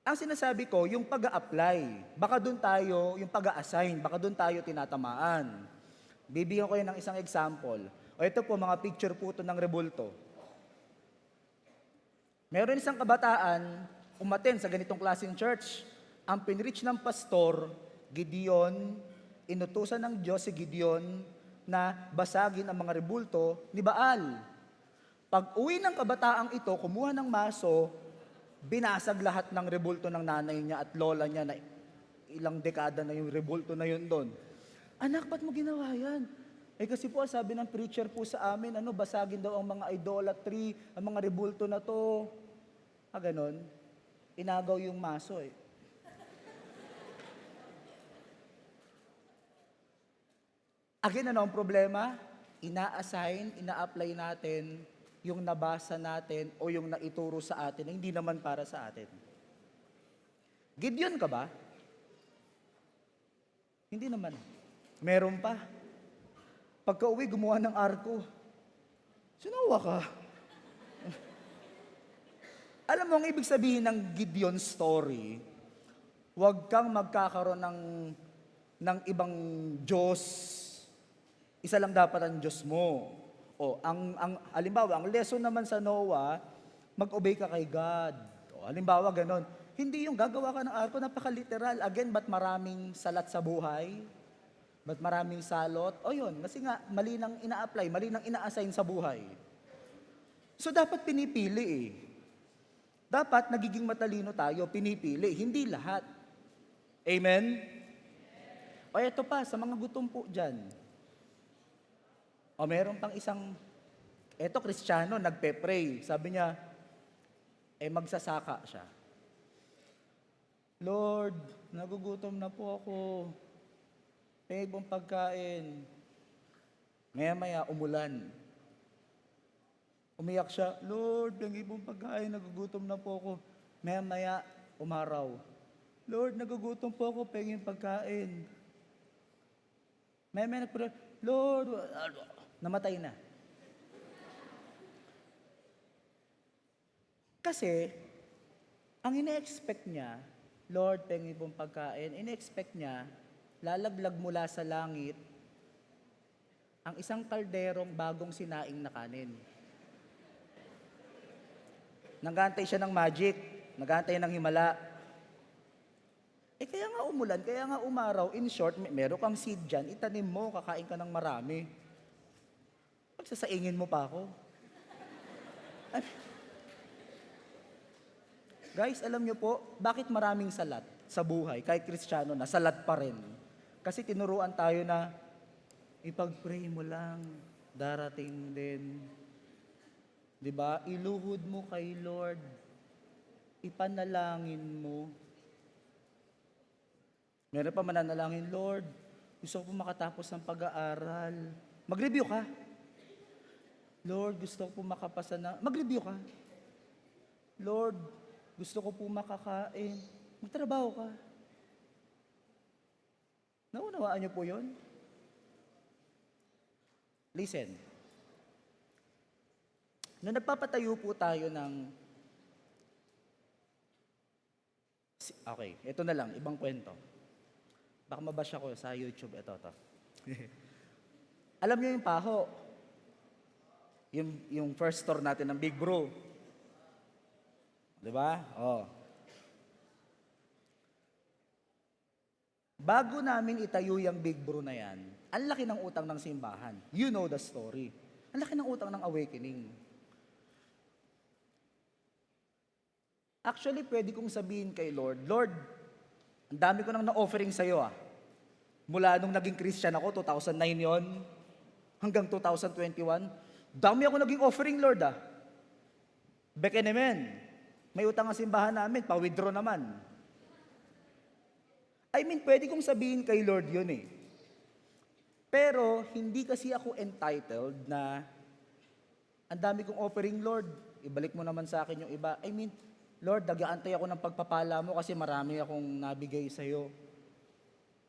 Ang sinasabi ko, yung pag-a-apply. Baka doon tayo, yung pag-a-assign, baka doon tayo tinatamaan. Bibigyan ko yun ng isang example. O ito po, mga picture po ito ng rebulto. Meron isang kabataan, umaten sa ganitong klaseng church. Ang pinreach ng pastor, Gideon, inutusan ng Diyos si Gideon na basagin ang mga rebulto ni Baal. Pag uwi ng kabataang ito, kumuha ng maso, binasag lahat ng rebulto ng nanay niya at lola niya na ilang dekada na yung rebulto na yun doon. Anak, ba't mo ginawa yan? Kasi po, sabi ng preacher po sa amin, basagin daw ang mga idolatry, ang mga rebulto na to. Ganon. Inagaw yung maso eh. Again, ano ang problema? Ina-assign, ina-apply natin yung nabasa natin o yung naituro sa atin na hindi naman para sa atin. Gideon ka ba? Hindi naman. Meron pa. Pagka-uwi, gumawa ng arko. Sinawa ka. Alam mo, ang ibig sabihin ng Gideon story, huwag kang magkakaroon ng ibang Diyos. Isa lang dapat ang Diyos mo. O, halimbawa, ang lesson naman sa Noah, mag-obey ka kay God. O, halimbawa, ganon. Hindi yung gagawa ka ng arko, napaka-literal. Again, ba't maraming salat sa buhay? Ba't maraming salot? O yun, kasi nga, mali nang ina-apply, mali nang ina-assign sa buhay. So, dapat pinipili eh. Dapat nagiging matalino tayo, pinipili, hindi lahat. Amen? O eto pa, sa mga gutom po dyan. O meron pang isang, eto Kristiyano, nagpe-pray. Sabi niya, magsasaka siya. Lord, nagugutom na po ako. Pwede bang pagkain? Maya-maya, umulan. Umiyak siya, Lord, ang ibang pagkain, nagugutom na po ako. Maya-maya, umaraw. Lord, nagugutom po ako, pengin pagkain. Maya-maya nagpray, Lord, namatay na. Kasi, ang ine-expect niya, Lord, pengin pong pagkain, ine-expect niya, lalaglag mula sa langit, ang isang kalderong bagong sinaing na kanin. Nagantay siya ng magic, nagantay ng himala. Kaya nga umulan, kaya nga umaraw. In short, meron kang seed dyan, itanim mo, kakain ka ng marami. Pagsasaingin mo pa ako. Guys, alam niyo po, bakit maraming salat sa buhay, kahit Kristiyano na, salat pa rin? Kasi tinuruan tayo na, ipag-pray mo lang, darating din. Diba? Iluhod mo kay Lord. Ipanalangin mo. Meron pa mananalangin, Lord, gusto ko po makatapos ng pag-aaral. Mag-review ka. Lord, gusto ko po makapasa na... Mag-review ka. Lord, gusto ko po makakain. Magtrabaho ka. Naunawaan niyo po yun? Listen. Nung nagpapatayo po tayo ng... Okay, ito na lang, ibang kwento. Baka mabash ako sa YouTube, ito. Alam niyo yung Paho? Yung first store natin ng Big Bro. Diba? Oh. Bago namin itayo yung Big Bro na yan, ang laki ng utang ng simbahan. You know the story. Ang laki ng utang ng Awakening. Actually, pwede kong sabihin kay Lord, Lord, ang dami ko nang na-offering sa'yo Mula nung naging Christian ako, 2009 yon hanggang 2021, dami ako naging offering, Lord Beke naman, may utang ang simbahan namin, pa-withdraw naman. I mean, pwede kong sabihin kay Lord yun Pero, hindi kasi ako entitled na, ang dami kong offering, Lord, ibalik mo naman sa akin yung iba. I mean, Lord, nag-aantay ako ng pagpapala mo kasi marami akong nabigay sa'yo.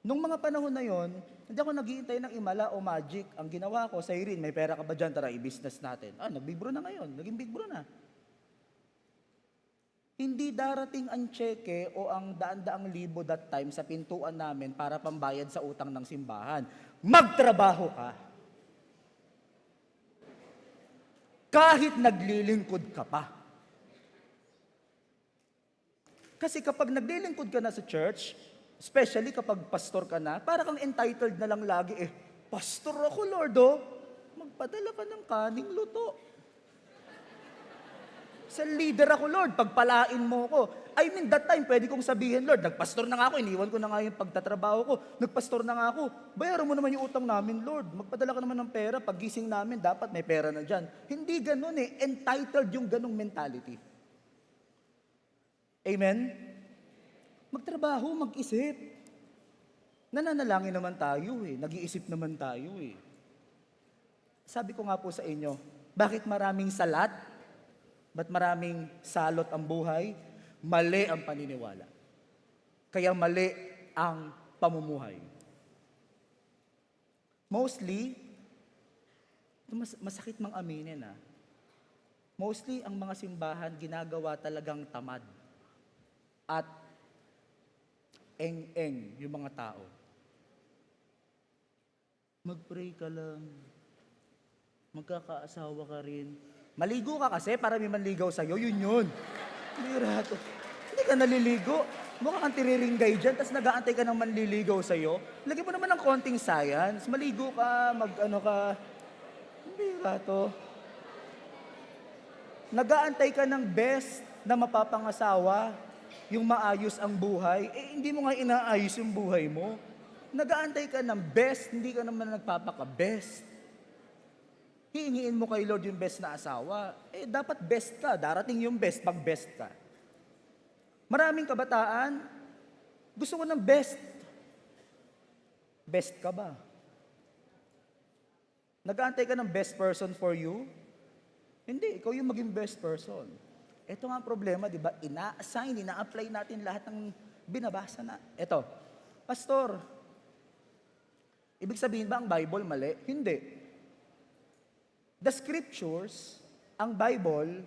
Nung mga panahon na yon, hindi ako naghihintay ng imala o magic. Ang ginawa ko, sa Irene, may pera ka ba dyan? Tara, i-business natin. Nag-big bro na ngayon. Naging big bro na. Hindi darating ang tseke o ang daan-daang libo that time sa pintuan namin para pambayad sa utang ng simbahan. Magtrabaho ka. Kahit naglilingkod ka pa. Kasi kapag naglilingkod ka na sa church, especially kapag pastor ka na, para kang entitled na lang lagi pastor ako, Lord, magpadala ka ng kaning luto. Sa leader ako, Lord, pagpalain mo ko. I mean, that time, pwede kong sabihin, Lord, nagpastor na nga ako, iniwan ko na nga yung pagtatrabaho ko, nagpastor na nga ako, bayaran mo naman yung utang namin, Lord, magpadala ka naman ng pera, paggising namin, dapat may pera na dyan. Hindi ganun entitled yung ganung mentality. Amen? Magtrabaho, mag-isip. Nananalangin naman tayo nag-iisip naman tayo Sabi ko nga po sa inyo, bakit maraming salat? Ba't maraming salot ang buhay? Mali ang paniniwala. Kaya mali ang pamumuhay. Mostly, masakit mang aminin mostly ang mga simbahan ginagawa talagang tamad. At eng-eng yung mga tao. Mag-pray ka lang. Magkakaasawa ka rin. Maligo ka kasi para may manligaw sa'yo, yun. Birato. Hindi ka naliligo. Mukha kang tiriringgay dyan, tapos nag-aantay ka ng manliligaw sa'yo. Lagyan mo naman ng konting science. Maligo ka, mag-ano ka. Birato. Nag-aantay ka ng best na mapapangasawa, yung maayos ang buhay, hindi mo nga inaayos yung buhay mo. Nag-aantay ka ng best, hindi ka naman nagpapaka-best. hihingiin mo kay Lord yung best na asawa, eh dapat best ka. Darating yung best pag best ka. Maraming kabataan, gusto ko ng best. Best ka ba? Nag-aantay ka ng best person for you? Hindi, ikaw yung maging best person. Ito nga ang problema, di ba? Ina-assign, ina-apply natin lahat ng binabasa na. Ito, Pastor, ibig sabihin ba ang Bible mali? Hindi. The Scriptures, ang Bible,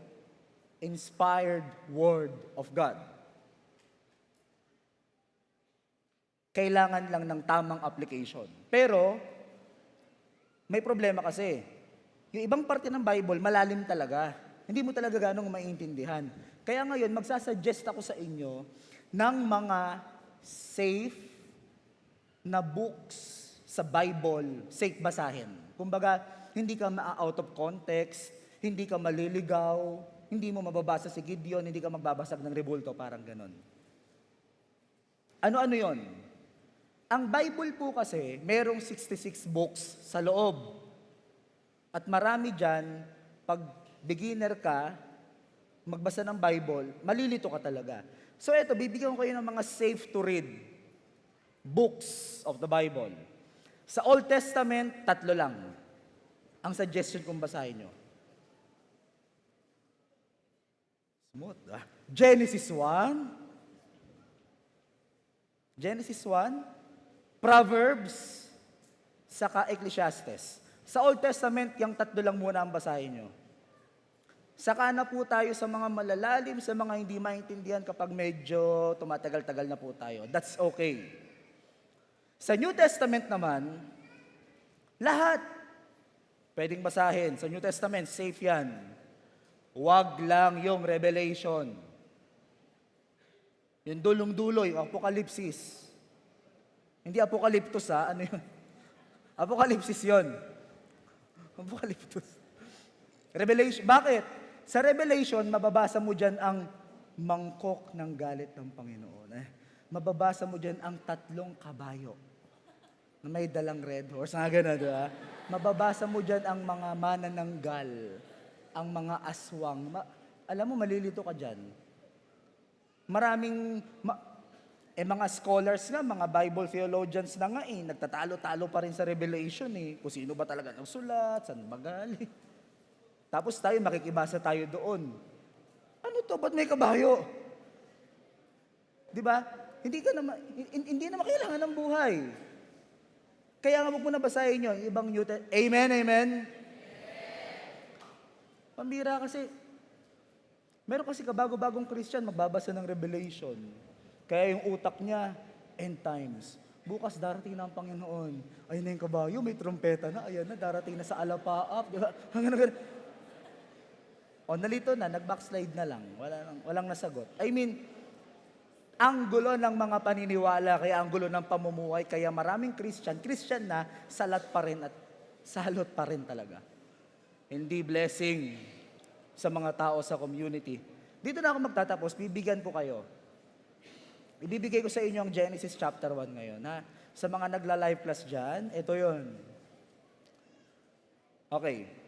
inspired Word of God. Kailangan lang ng tamang application. Pero, may problema kasi. Yung ibang parte ng Bible, malalim talaga. Hindi mo talaga ganong maintindihan. Kaya ngayon, magsasuggest ako sa inyo ng mga safe na books sa Bible, safe basahin. Kumbaga, hindi ka ma-out of context, hindi ka maliligaw, hindi mo mababasa si Gideon, hindi ka magbabasag ng rebulto, parang ganon. Ano-ano yon? Ang Bible po kasi, merong 66 books sa loob. At marami dyan, pag beginner ka, magbasa ng Bible, malilito ka talaga. So eto, bibigyan ko kayo ng mga safe to read books of the Bible. Sa Old Testament, 3 lang. Ang suggestion kong basahin nyo. Smooth, ah. Genesis 1, Proverbs, saka Ecclesiastes. Sa Old Testament, yung 3 lang muna ang basahin nyo. Saka na po tayo sa mga malalalim, sa mga hindi maintindihan kapag medyo tumatagal-tagal na po tayo. That's okay. Sa New Testament naman, lahat pwedeng basahin. Sa New Testament, safe yan. Huwag lang yung Revelation. Yung dulong-dulo, yung Apocalypse. Hindi Apocalyptus ha, ano yun? Apocalypse yun. Apocalyptus. Revelation, bakit? Sa Revelation, mababasa mo dyan ang mangkok ng galit ng Panginoon. Mababasa mo dyan ang 3 kabayo na may dalang red horse. Nga gano'n, di ba? Mababasa mo dyan ang mga manananggal, ang mga aswang. Alam mo, malilito ka dyan. Maraming, mga scholars nga, mga Bible theologians na nga nagtatalo-talo pa rin sa Revelation kung sino ba talaga ng sulat, saan ba galing. Tapos tayo, makikibasa tayo doon. Ano to? Ba't may kabayo? Di ba? Hindi na kailangan ng buhay. Kaya nga huwag mo na basahin nyo, ibang New Testament. Amen, amen? Pambira kasi, meron kasi kabago-bagong Christian, magbabasa ng Revelation. Kaya yung utak niya, end times. Bukas darating na ang Panginoon. Ayun na yung kabayo, may trompeta na, ayan na, darating na sa alapaap. Di ba? Hanggang o nalito na, nag-backslide na lang. Walang nasagot. I mean, ang gulo ng mga paniniwala, kaya ang gulo ng pamumuhay, kaya maraming Christian na, salat pa rin at salot pa rin talaga. Hindi blessing sa mga tao sa community. Dito na ako magtatapos, bibigyan ko kayo. Ibibigay ko sa inyo ang Genesis chapter 1 ngayon. Sa mga nagla-live class dyan, ito yon. Okay.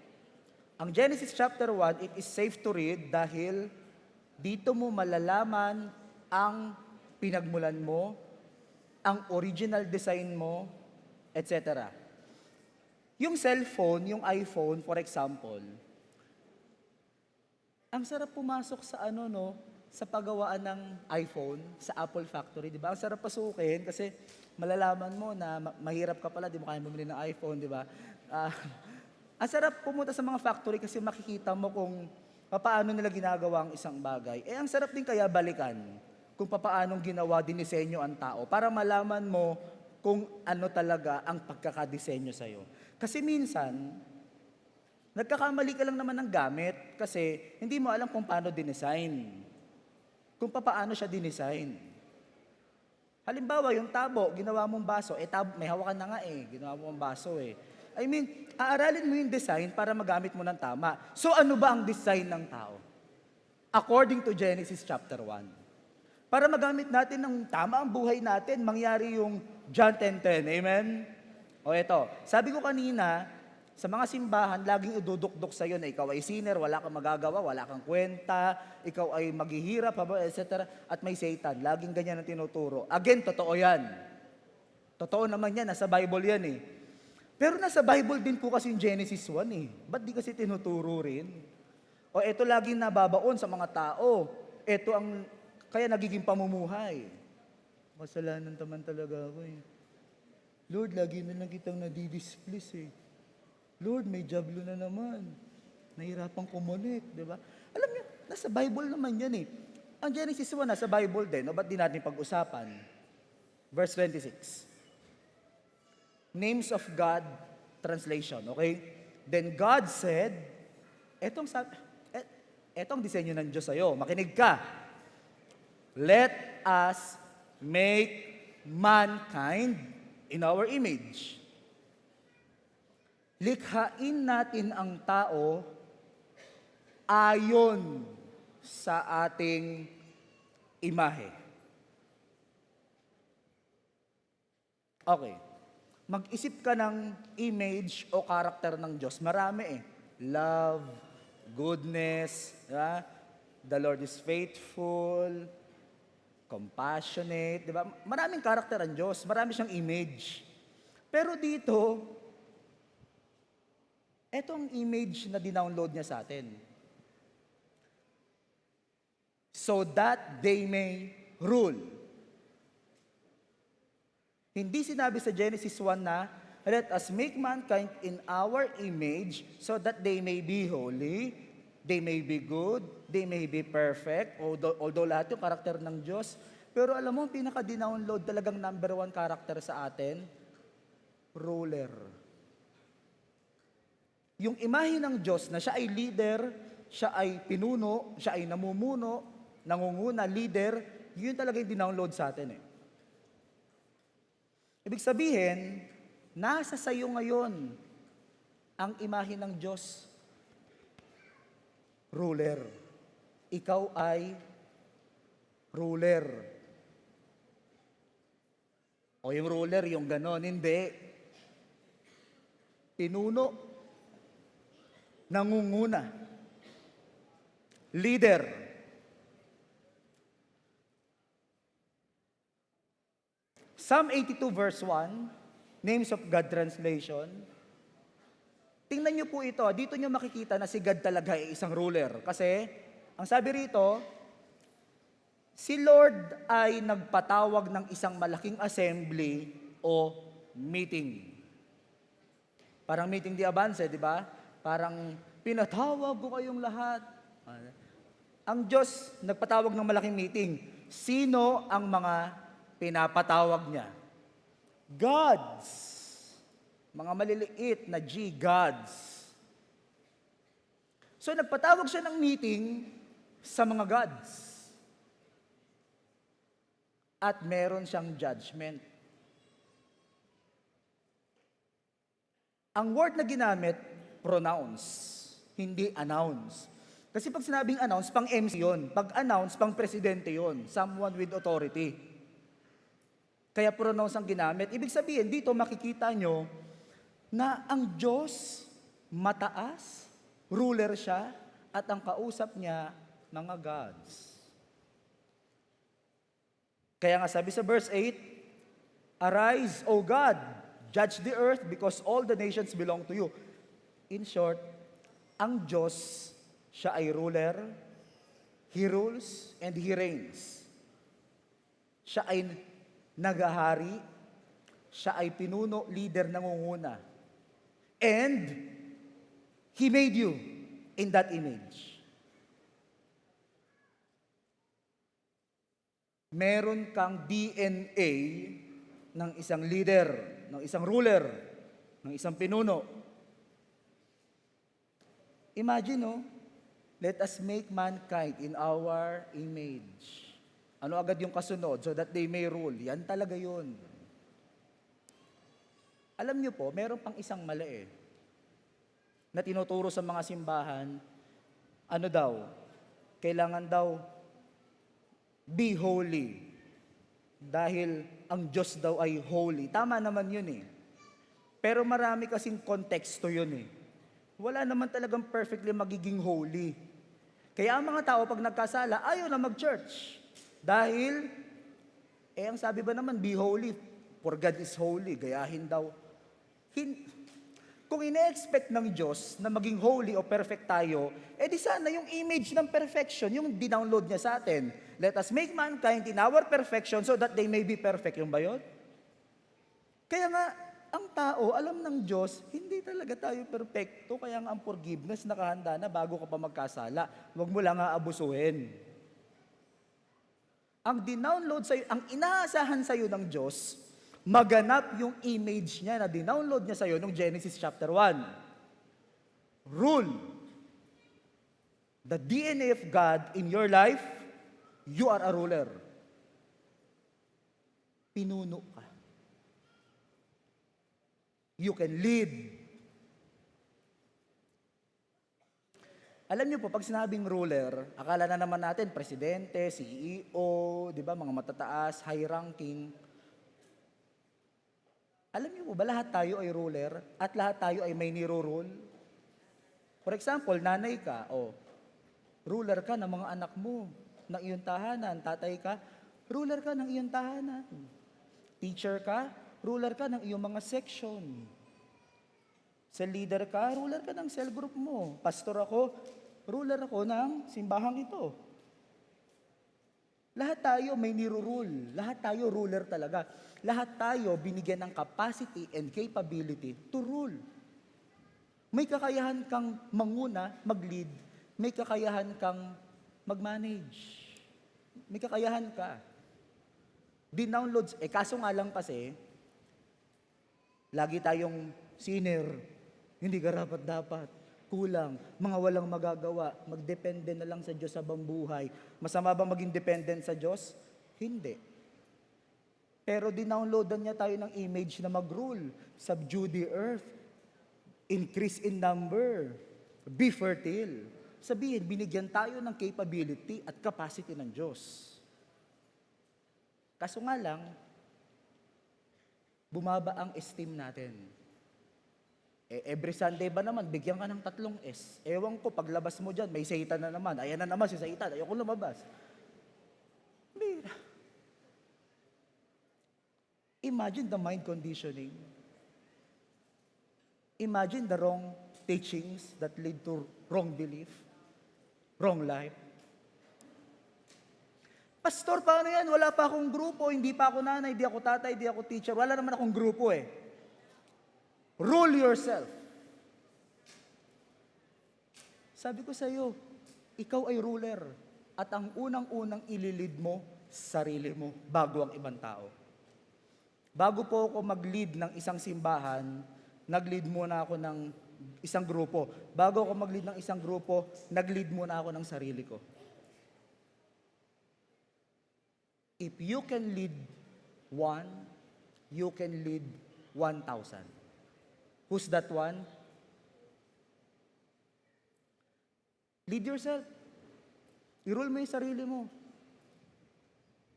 Ang Genesis chapter 1, it is safe to read dahil dito mo malalaman ang pinagmulan mo, ang original design mo, etc. Yung cellphone, yung iPhone, for example, ang sarap pumasok sa sa paggawaan ng iPhone, sa Apple Factory, di ba? Ang sarap pasukin kasi malalaman mo na mahirap ka pala, di mo kaya bumili ng iPhone, di ba? Ang sarap pumunta sa mga factory kasi makikita mo kung paano nila ginagawa ang isang bagay. Ang sarap din kaya balikan kung paano ginawa, dinisenyo ang tao para malaman mo kung ano talaga ang pagkakadisenyo sa'yo. Kasi minsan, nagkakamali ka lang naman ng gamit kasi hindi mo alam kung paano dinesign. Kung paano siya dinesign. Halimbawa, yung tabo, ginawa mong baso, tabo, may hawakan na nga ginawa mo ang baso I mean, aaralin mo yung design para magamit mo ng tama. So ano ba ang design ng tao? According to Genesis chapter 1. Para magamit natin ng tama ang buhay natin, mangyari yung John 10:10. Amen? O ito, sabi ko kanina, Sa mga simbahan, laging idudukdok sa'yo na ikaw ay sinner, wala kang magagawa, wala kang kwenta, ikaw ay maghihirap, etc. At may Satan. Laging ganyan ang tinuturo. Again, totoo yan. Totoo naman yan, nasa Bible yan eh. Pero nasa Bible din po kasi yung Genesis 1 eh. Ba't di kasi tinuturo rin? O ito laging nababaon sa mga tao. Ito ang, kaya nagiging pamumuhay. Masalanan naman talaga ako eh. Lord, lagi na lang kitang nadidisplease eh. Lord, may jablo na naman. Nahirapan kumonek, di ba? Alam niyo, nasa Bible naman yan eh. Ang Genesis 1 nasa Bible din, o ba't di natin pag-usapan? Verse 26. Names of God translation, okay? Then God said, etong disenyo ng Diyos sa'yo, makinig ka. Let us make mankind in our image. Likhain natin ang tao ayon sa ating imahe. Okay. Mag-isip ka ng image o karakter ng Diyos. Marami eh. Love, goodness, the Lord is faithful, compassionate, di ba? Maraming karakter ang Diyos. Marami siyang image. Pero dito, etong image na dinownload niya sa atin. So that they may rule. Hindi sinabi sa Genesis 1 na, let us make mankind in our image so that they may be holy, they may be good, they may be perfect, although lahat yung karakter ng Diyos. Pero alam mo, pinaka-dinownload talagang number 1 karakter sa atin, ruler. Yung imahe ng Diyos na siya ay leader, siya ay pinuno, siya ay namumuno, nangunguna, leader, yun talaga yung dinownload sa atin eh. Ibig sabihin, nasa sayo ngayon ang imahe ng Diyos. Ruler. Ikaw ay ruler. O yung ruler, yung ganon, hindi. Pinuno, nangunguna. Leader. Psalm 82 verse 1, Names of God translation. Tingnan niyo po ito, dito niyo makikita na si God talaga ay isang ruler. Kasi, ang sabi rito, si Lord ay nagpatawag ng isang malaking assembly o meeting. Parang meeting di avance, di ba? Parang pinatawag ko kayong lahat. Ang Diyos nagpatawag ng malaking meeting. Sino ang mga pinapatawag niya? Gods. Mga maliliit na G, gods. So nagpatawag siya ng meeting sa mga gods. At meron siyang judgment. Ang word na ginamit, pronounce, hindi announce. Kasi pag sinabing announce, pang MC yun. Pag announce, pang presidente yun. Someone with authority. Kaya pronounce ang ginamit. Ibig sabihin, dito makikita nyo na ang Diyos mataas, ruler siya, at ang kausap niya, mga gods. Kaya nga sabi sa verse 8, Arise, O God, judge the earth because all the nations belong to you. In short, ang Diyos, siya ay ruler, He rules, and He reigns. Siya ay nagahari, siya ay pinuno, leader, nangunguna. And, He made you in that image. Meron kang DNA ng isang leader, ng isang ruler, ng isang pinuno. Imagine, let us make mankind in our image. Ano agad yung kasunod? So that they may rule. Yan talaga yun. Alam niyo po, meron pang isang mali na tinuturo sa mga simbahan, ano daw? Kailangan daw be holy. Dahil ang Diyos daw ay holy. Tama naman yun . Pero marami kasing konteksto yun eh. Wala naman talagang perfectly magiging holy. Kaya ang mga tao pag nagkasala, ayaw na mag-church. Dahil, ang sabi ba naman, be holy, for God is holy, gayahin daw. Kung ine-expect ng Diyos na maging holy o perfect tayo, di sana yung image ng perfection, yung dinownload niya sa atin. Let us make mankind in our perfection so that they may be perfect. Yung ba yun? Kaya nga, ang tao, alam ng Diyos, hindi talaga tayo perfecto, kaya nga ang forgiveness nakahanda na bago ka pa magkasala. Huwag mo lang aabusuhin. Ang dinownload sa'yo, ang inaasahan sa'yo ng Diyos, maganap yung image niya na dinownload niya sa'yo nung Genesis chapter 1. Rule. The DNA of God in your life, you are a ruler. Pinuno ka. You can lead. Alam niyo po, pag sinabing ruler, akala na naman natin, presidente, CEO, di ba, mga matataas, high ranking. Alam niyo po ba, lahat tayo ay ruler at lahat tayo ay may niro-rule? For example, nanay ka, ruler ka ng mga anak mo, ng iyong tahanan. Tatay ka, ruler ka ng iyong tahanan. Teacher ka, ruler ka ng iyong mga section. Sa leader ka, ruler ka ng cell group mo. Pastor ako, ruler ako ng simbahang ito. Lahat tayo may niro-rule. Lahat tayo ruler talaga. Lahat tayo binigyan ng capacity and capability to rule. May kakayahan kang manguna, mag-lead. May kakayahan kang mag-manage. May kakayahan ka. Dinownloads, kaso nga lang kasi, lagi tayong sinner, hindi karapat-dapat, kulang, mga walang magagawa, magdepende na lang sa Diyos sa buhay. Masama ba maging dependent sa Diyos? Hindi. Pero dinownloadan niya tayo ng image na mag-rule, subdue the earth, increase in number, be fertile. Sabihin, binigyan tayo ng capability at capacity ng Diyos. Kaso nga lang, bumaba ang esteem natin. Every Sunday ba naman, bigyan ka ng 3 S. Ewan ko, paglabas mo dyan, may Satan na naman. Ayan na naman si Satan, ayoko lumabas. Bira. Imagine the mind conditioning. Imagine the wrong teachings that lead to wrong belief, wrong life. Pastor, paano yan? Wala pa akong grupo, hindi pa ako nanay, hindi ako tatay, hindi ako teacher. Wala naman akong grupo eh. Rule yourself. Sabi ko sa iyo, ikaw ay ruler. At ang unang-unang ililid mo, sarili mo, bago ang ibang tao. Bago po ako mag-lead ng isang simbahan, nag-lead muna ako ng isang grupo. Bago ako mag-lead ng isang grupo, nag-lead muna ako ng sarili ko. If you can lead 1, you can lead 1,000. Who's that one? Lead yourself. I-rule mo yung sarili mo.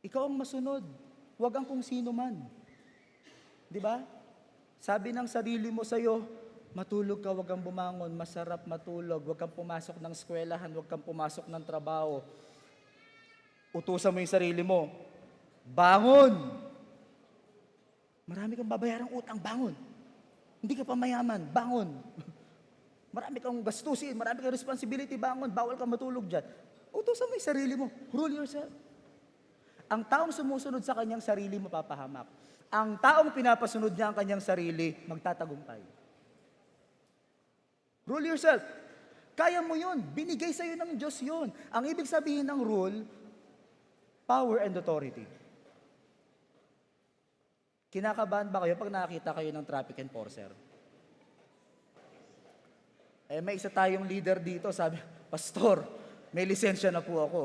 Ikaw ang masunod. Huwag ang kung sino man. Di ba? Sabi ng sarili mo sa'yo, matulog ka, huwag kang bumangon, masarap matulog, huwag kang pumasok ng eskwelahan, huwag kang pumasok ng trabaho. Utusan mo yung sarili mo, bangon! Marami kang babayarang utang, bangon! Hindi ka pa mayaman, bangon! Marami kang gastusin, marami kang responsibility, bangon, bawal kang matulog dyan. Utusan mo yung sarili mo, rule yourself. Ang taong sumusunod sa kanyang sarili, mapapahamak. Ang taong pinapasunod niya ang kanyang sarili, magtatagumpay. Rule yourself. Kaya mo yun. Binigay sa'yo ng Diyos yun. Ang ibig sabihin ng rule, power and authority. Kinakabahan ba kayo pag nakakita kayo ng traffic enforcer? May isa tayong leader dito, sabi, Pastor, may lisensya na po ako.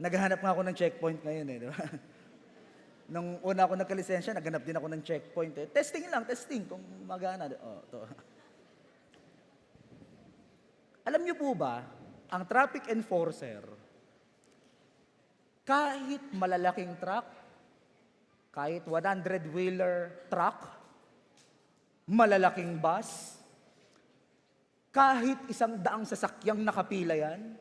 Naghahanap nga ako ng checkpoint ngayon di ba? Nung una ako nagka-lisensya, naghanap din ako ng checkpoint. Testing lang, testing kung magana. To. Alam niyo po ba, ang traffic enforcer, kahit malalaking truck, kahit 100-wheeler truck, malalaking bus, kahit 100 sasakyang nakapila yan,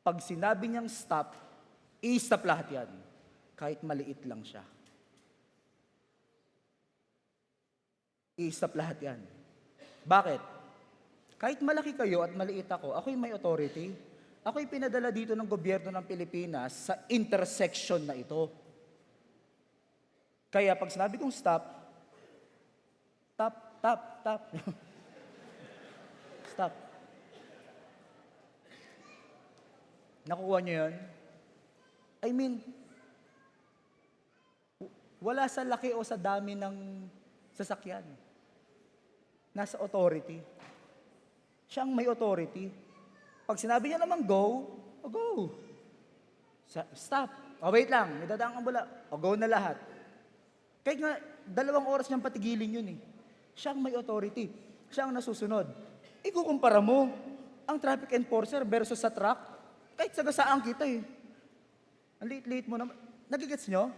pag sinabi niyang stop, i-stop lahat yan. Kahit maliit lang siya. I-stop lahat yan. Bakit? Kahit malaki kayo at maliit ako, ako'y may authority. Ako'y pinadala dito ng gobyerno ng Pilipinas sa intersection na ito. Kaya pag sinabi kong stop, stop. Stop. Nakuha niyo yun? I mean, wala sa laki o sa dami ng sasakyan. Nasa authority. Siya ang may authority. Pag sinabi niya naman go, go. Stop. Wait lang, may dadaang ambula. Go na lahat. Kahit nga, 2 oras niyang patigilin yun eh. Siya ang may authority. Siya ang nasusunod. Ikukumpara mo ang traffic enforcer versus sa truck, kahit sagasaan kita eh. Ang liit-liit mo naman. Nagigets nyo?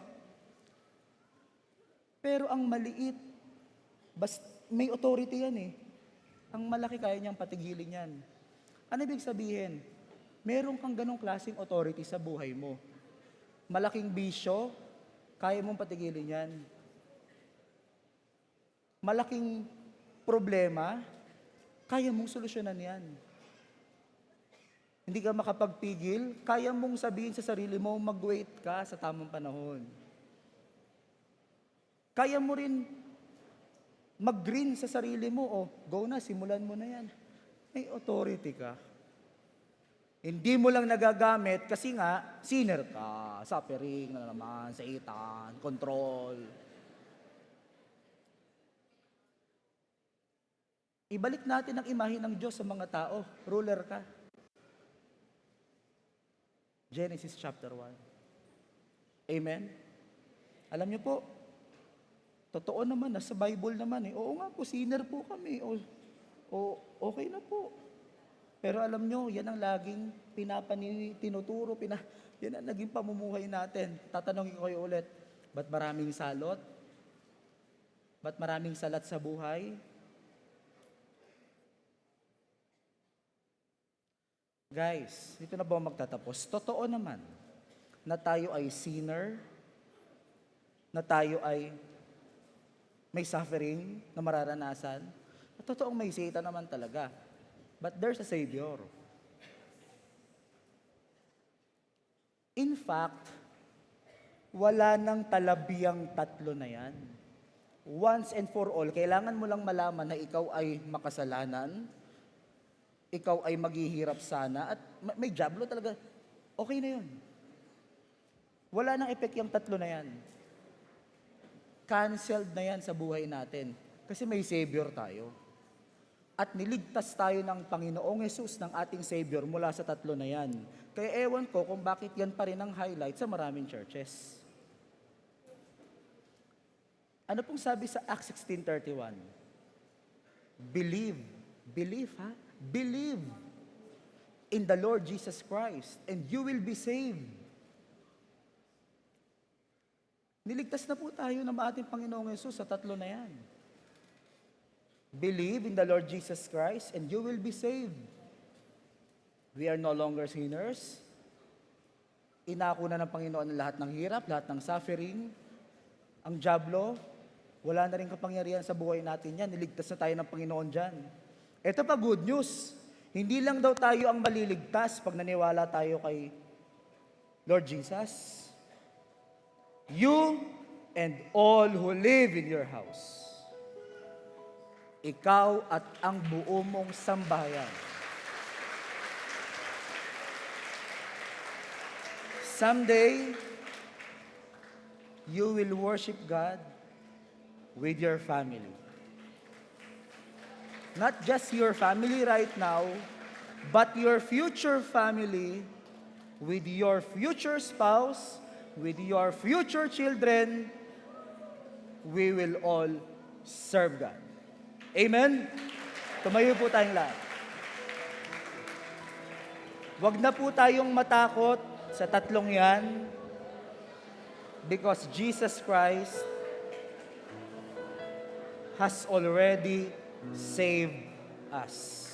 Pero ang maliit, may authority yan eh. Ang malaki kaya niyang patigilin yan. Ano ibig sabihin? Meron kang ganong klaseng authority sa buhay mo. Malaking bisyo, kaya mong patigilin yan. Malaking problema, kaya mong solusyonan yan. Hindi ka makapagpigil, kaya mong sabihin sa sarili mo, mag-wait ka sa tamang panahon. Kaya mo rin mag-green sa sarili mo, go na, simulan mo na yan. May authority ka. Hindi mo lang nagagamit kasi nga, sinner ka, suffering na naman, satan, control. Ibalik natin ang imahe ng Diyos sa mga tao. Ruler ka. Genesis chapter 1. Amen? Alam niyo po, totoo naman, nasa Bible naman eh. Oo nga po, sinner po kami. Okay na po. Pero alam niyo, yan ang laging tinuturo, yan ang naging pamumuhay natin. Tatanungin ko kayo ulit, ba't maraming salot? Ba't maraming salat sa buhay? Guys, dito na ba magtatapos? Totoo naman na tayo ay sinner, na tayo ay may suffering na mararanasan. At totoong may satan naman talaga. But there's a Savior. In fact, wala nang talabiyang tatlo na yan. Once and for all, kailangan mo lang malaman na ikaw ay makasalanan, ikaw ay maghihirap sana, at may jablo talaga, okay na yun. Wala nang epek yung tatlo na yan. Canceled na yan sa buhay natin. Kasi may Savior tayo. At niligtas tayo ng Panginoong Yesus, ng ating Savior, mula sa tatlo na yan. Kaya ewan ko kung bakit yan pa rin ang highlight sa maraming churches. Ano pong sabi sa Acts 16:31? Believe ha? Believe in the Lord Jesus Christ and you will be saved. Niligtas na po tayo ng ating Panginoong Yesus sa tatlo na yan. Believe in the Lord Jesus Christ and you will be saved. We are no longer sinners. Inako na ng Panginoon ang lahat ng hirap, lahat ng suffering. Ang jablo, wala na rin kapangyarihan sa buhay natin yan. Niligtas na tayo ng Panginoon dyan. Ito pa good news. Hindi lang daw tayo ang maliligtas pag naniwala tayo kay Lord Jesus. You and all who live in your house. Ikaw at ang buo mong sambahayan. Someday, you will worship God with your family. Not just your family right now, but your future family, with your future spouse, with your future children, we will all serve God. Amen? Tumayo po tayong lahat. Huwag na po tayong matakot sa tatlong yan, because Jesus Christ has already saved us.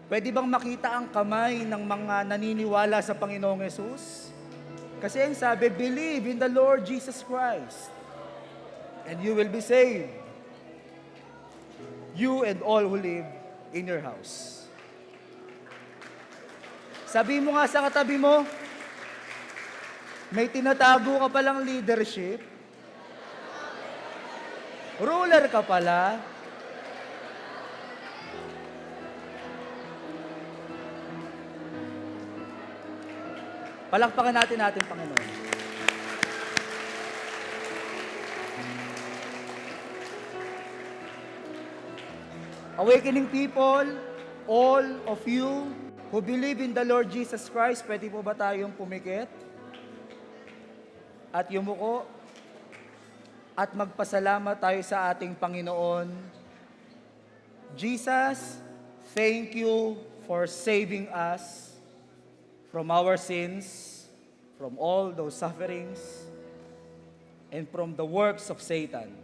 Pwede bang makita ang kamay ng mga naniniwala sa Panginoong Yesus? Kasi ang sabi, believe in the Lord Jesus Christ, and you will be saved. You and all who live in your house. Sabi mo nga sa katabi mo, may tinatago ka palang leadership. Ruler ka pala. Palakpakan natin ating Panginoon. Awakening people, all of you who believe in the Lord Jesus Christ, pwede po ba tayong pumikit? At yumuko? At magpasalamat tayo sa ating Panginoon. Jesus, thank you for saving us from our sins, from all those sufferings, and from the works of Satan.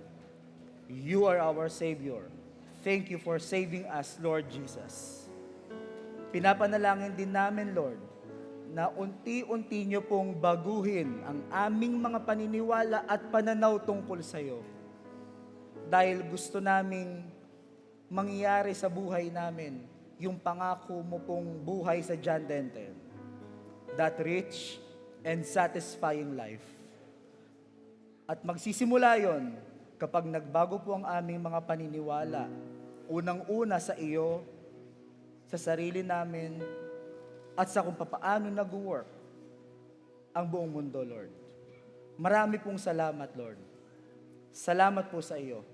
You are our Savior. Thank you for saving us, Lord Jesus. Pinapanalangin din namin, Lord, na unti-unti niyo pong baguhin ang aming mga paniniwala at pananaw tungkol sa iyo. Dahil gusto naming mangyari sa buhay namin yung pangako mo pong buhay sa John 10:10. That rich and satisfying life. At magsisimula yon kapag nagbago po ang aming mga paniniwala. Unang-una sa iyo, sa sarili namin, at sa kung papaano nag-work ang buong mundo, Lord. Marami pong salamat, Lord. Salamat po sa iyo.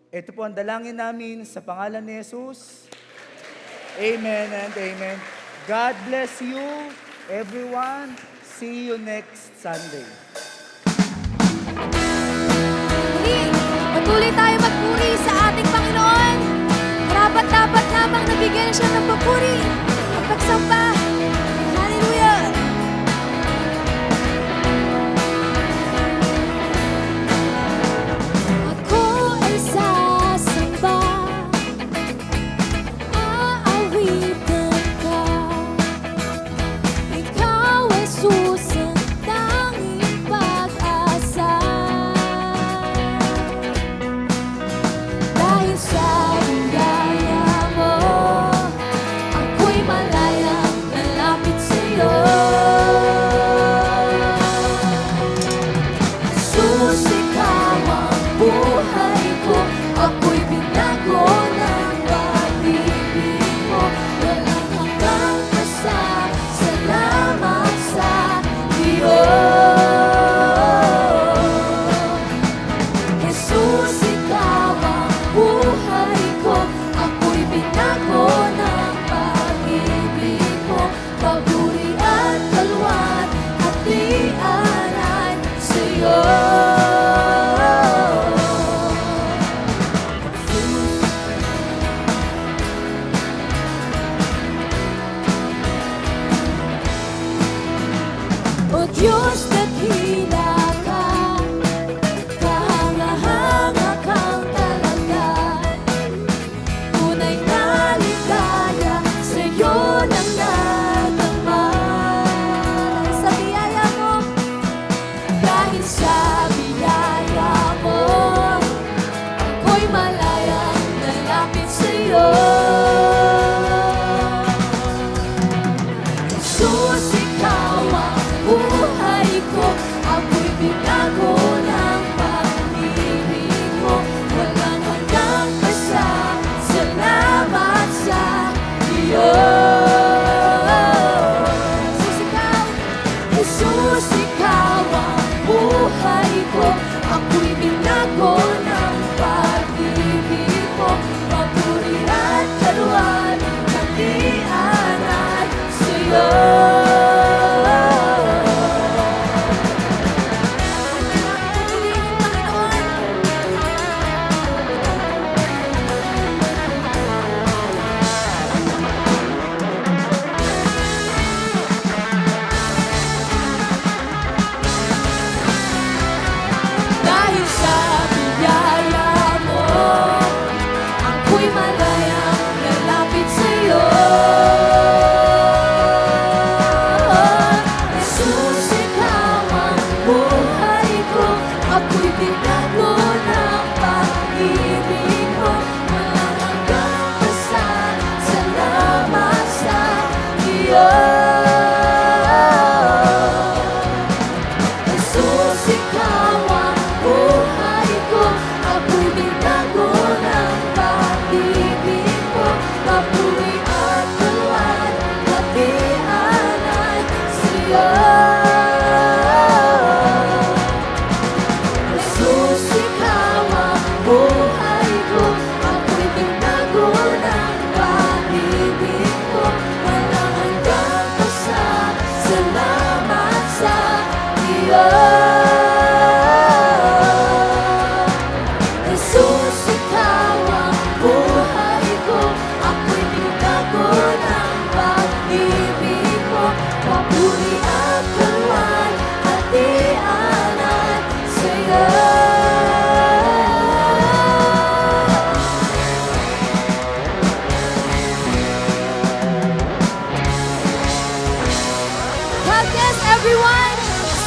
Ito po ang dalangin namin sa pangalan ni Jesus. Amen and amen. God bless you, everyone. See you next Sunday. Patuloy tayo magpuri sa ating Panginoon. Dapat lamang nabigyan siya ng papuri at pagsamba. Hallelujah! Ako ay sasamba, aawitin ka. Ikaw ay susundangin pag-asa. Dahil sa biyaya mo, ako'y malayang nalapit sa'yo. Susikaw ang buhay ko, ako'y binago ng pag-ibig mo. Walang hanggang pasasalamat sa Diyos. Jesus, ikaw ang buhay ko, ako'y binago ng pag-ibig mo. Papuri at kalwan at dianan sa'yo. O Diyos, daghila ka, kahanga-hanga kang talaga. Tunay na ligaya, sa'yo nang nadama. Sa biyaya mo, dahil sa biyaya mo, ako'y malayang nalapit sa'yo. Jesus, ikaw ang buhay ko, ako'y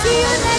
See you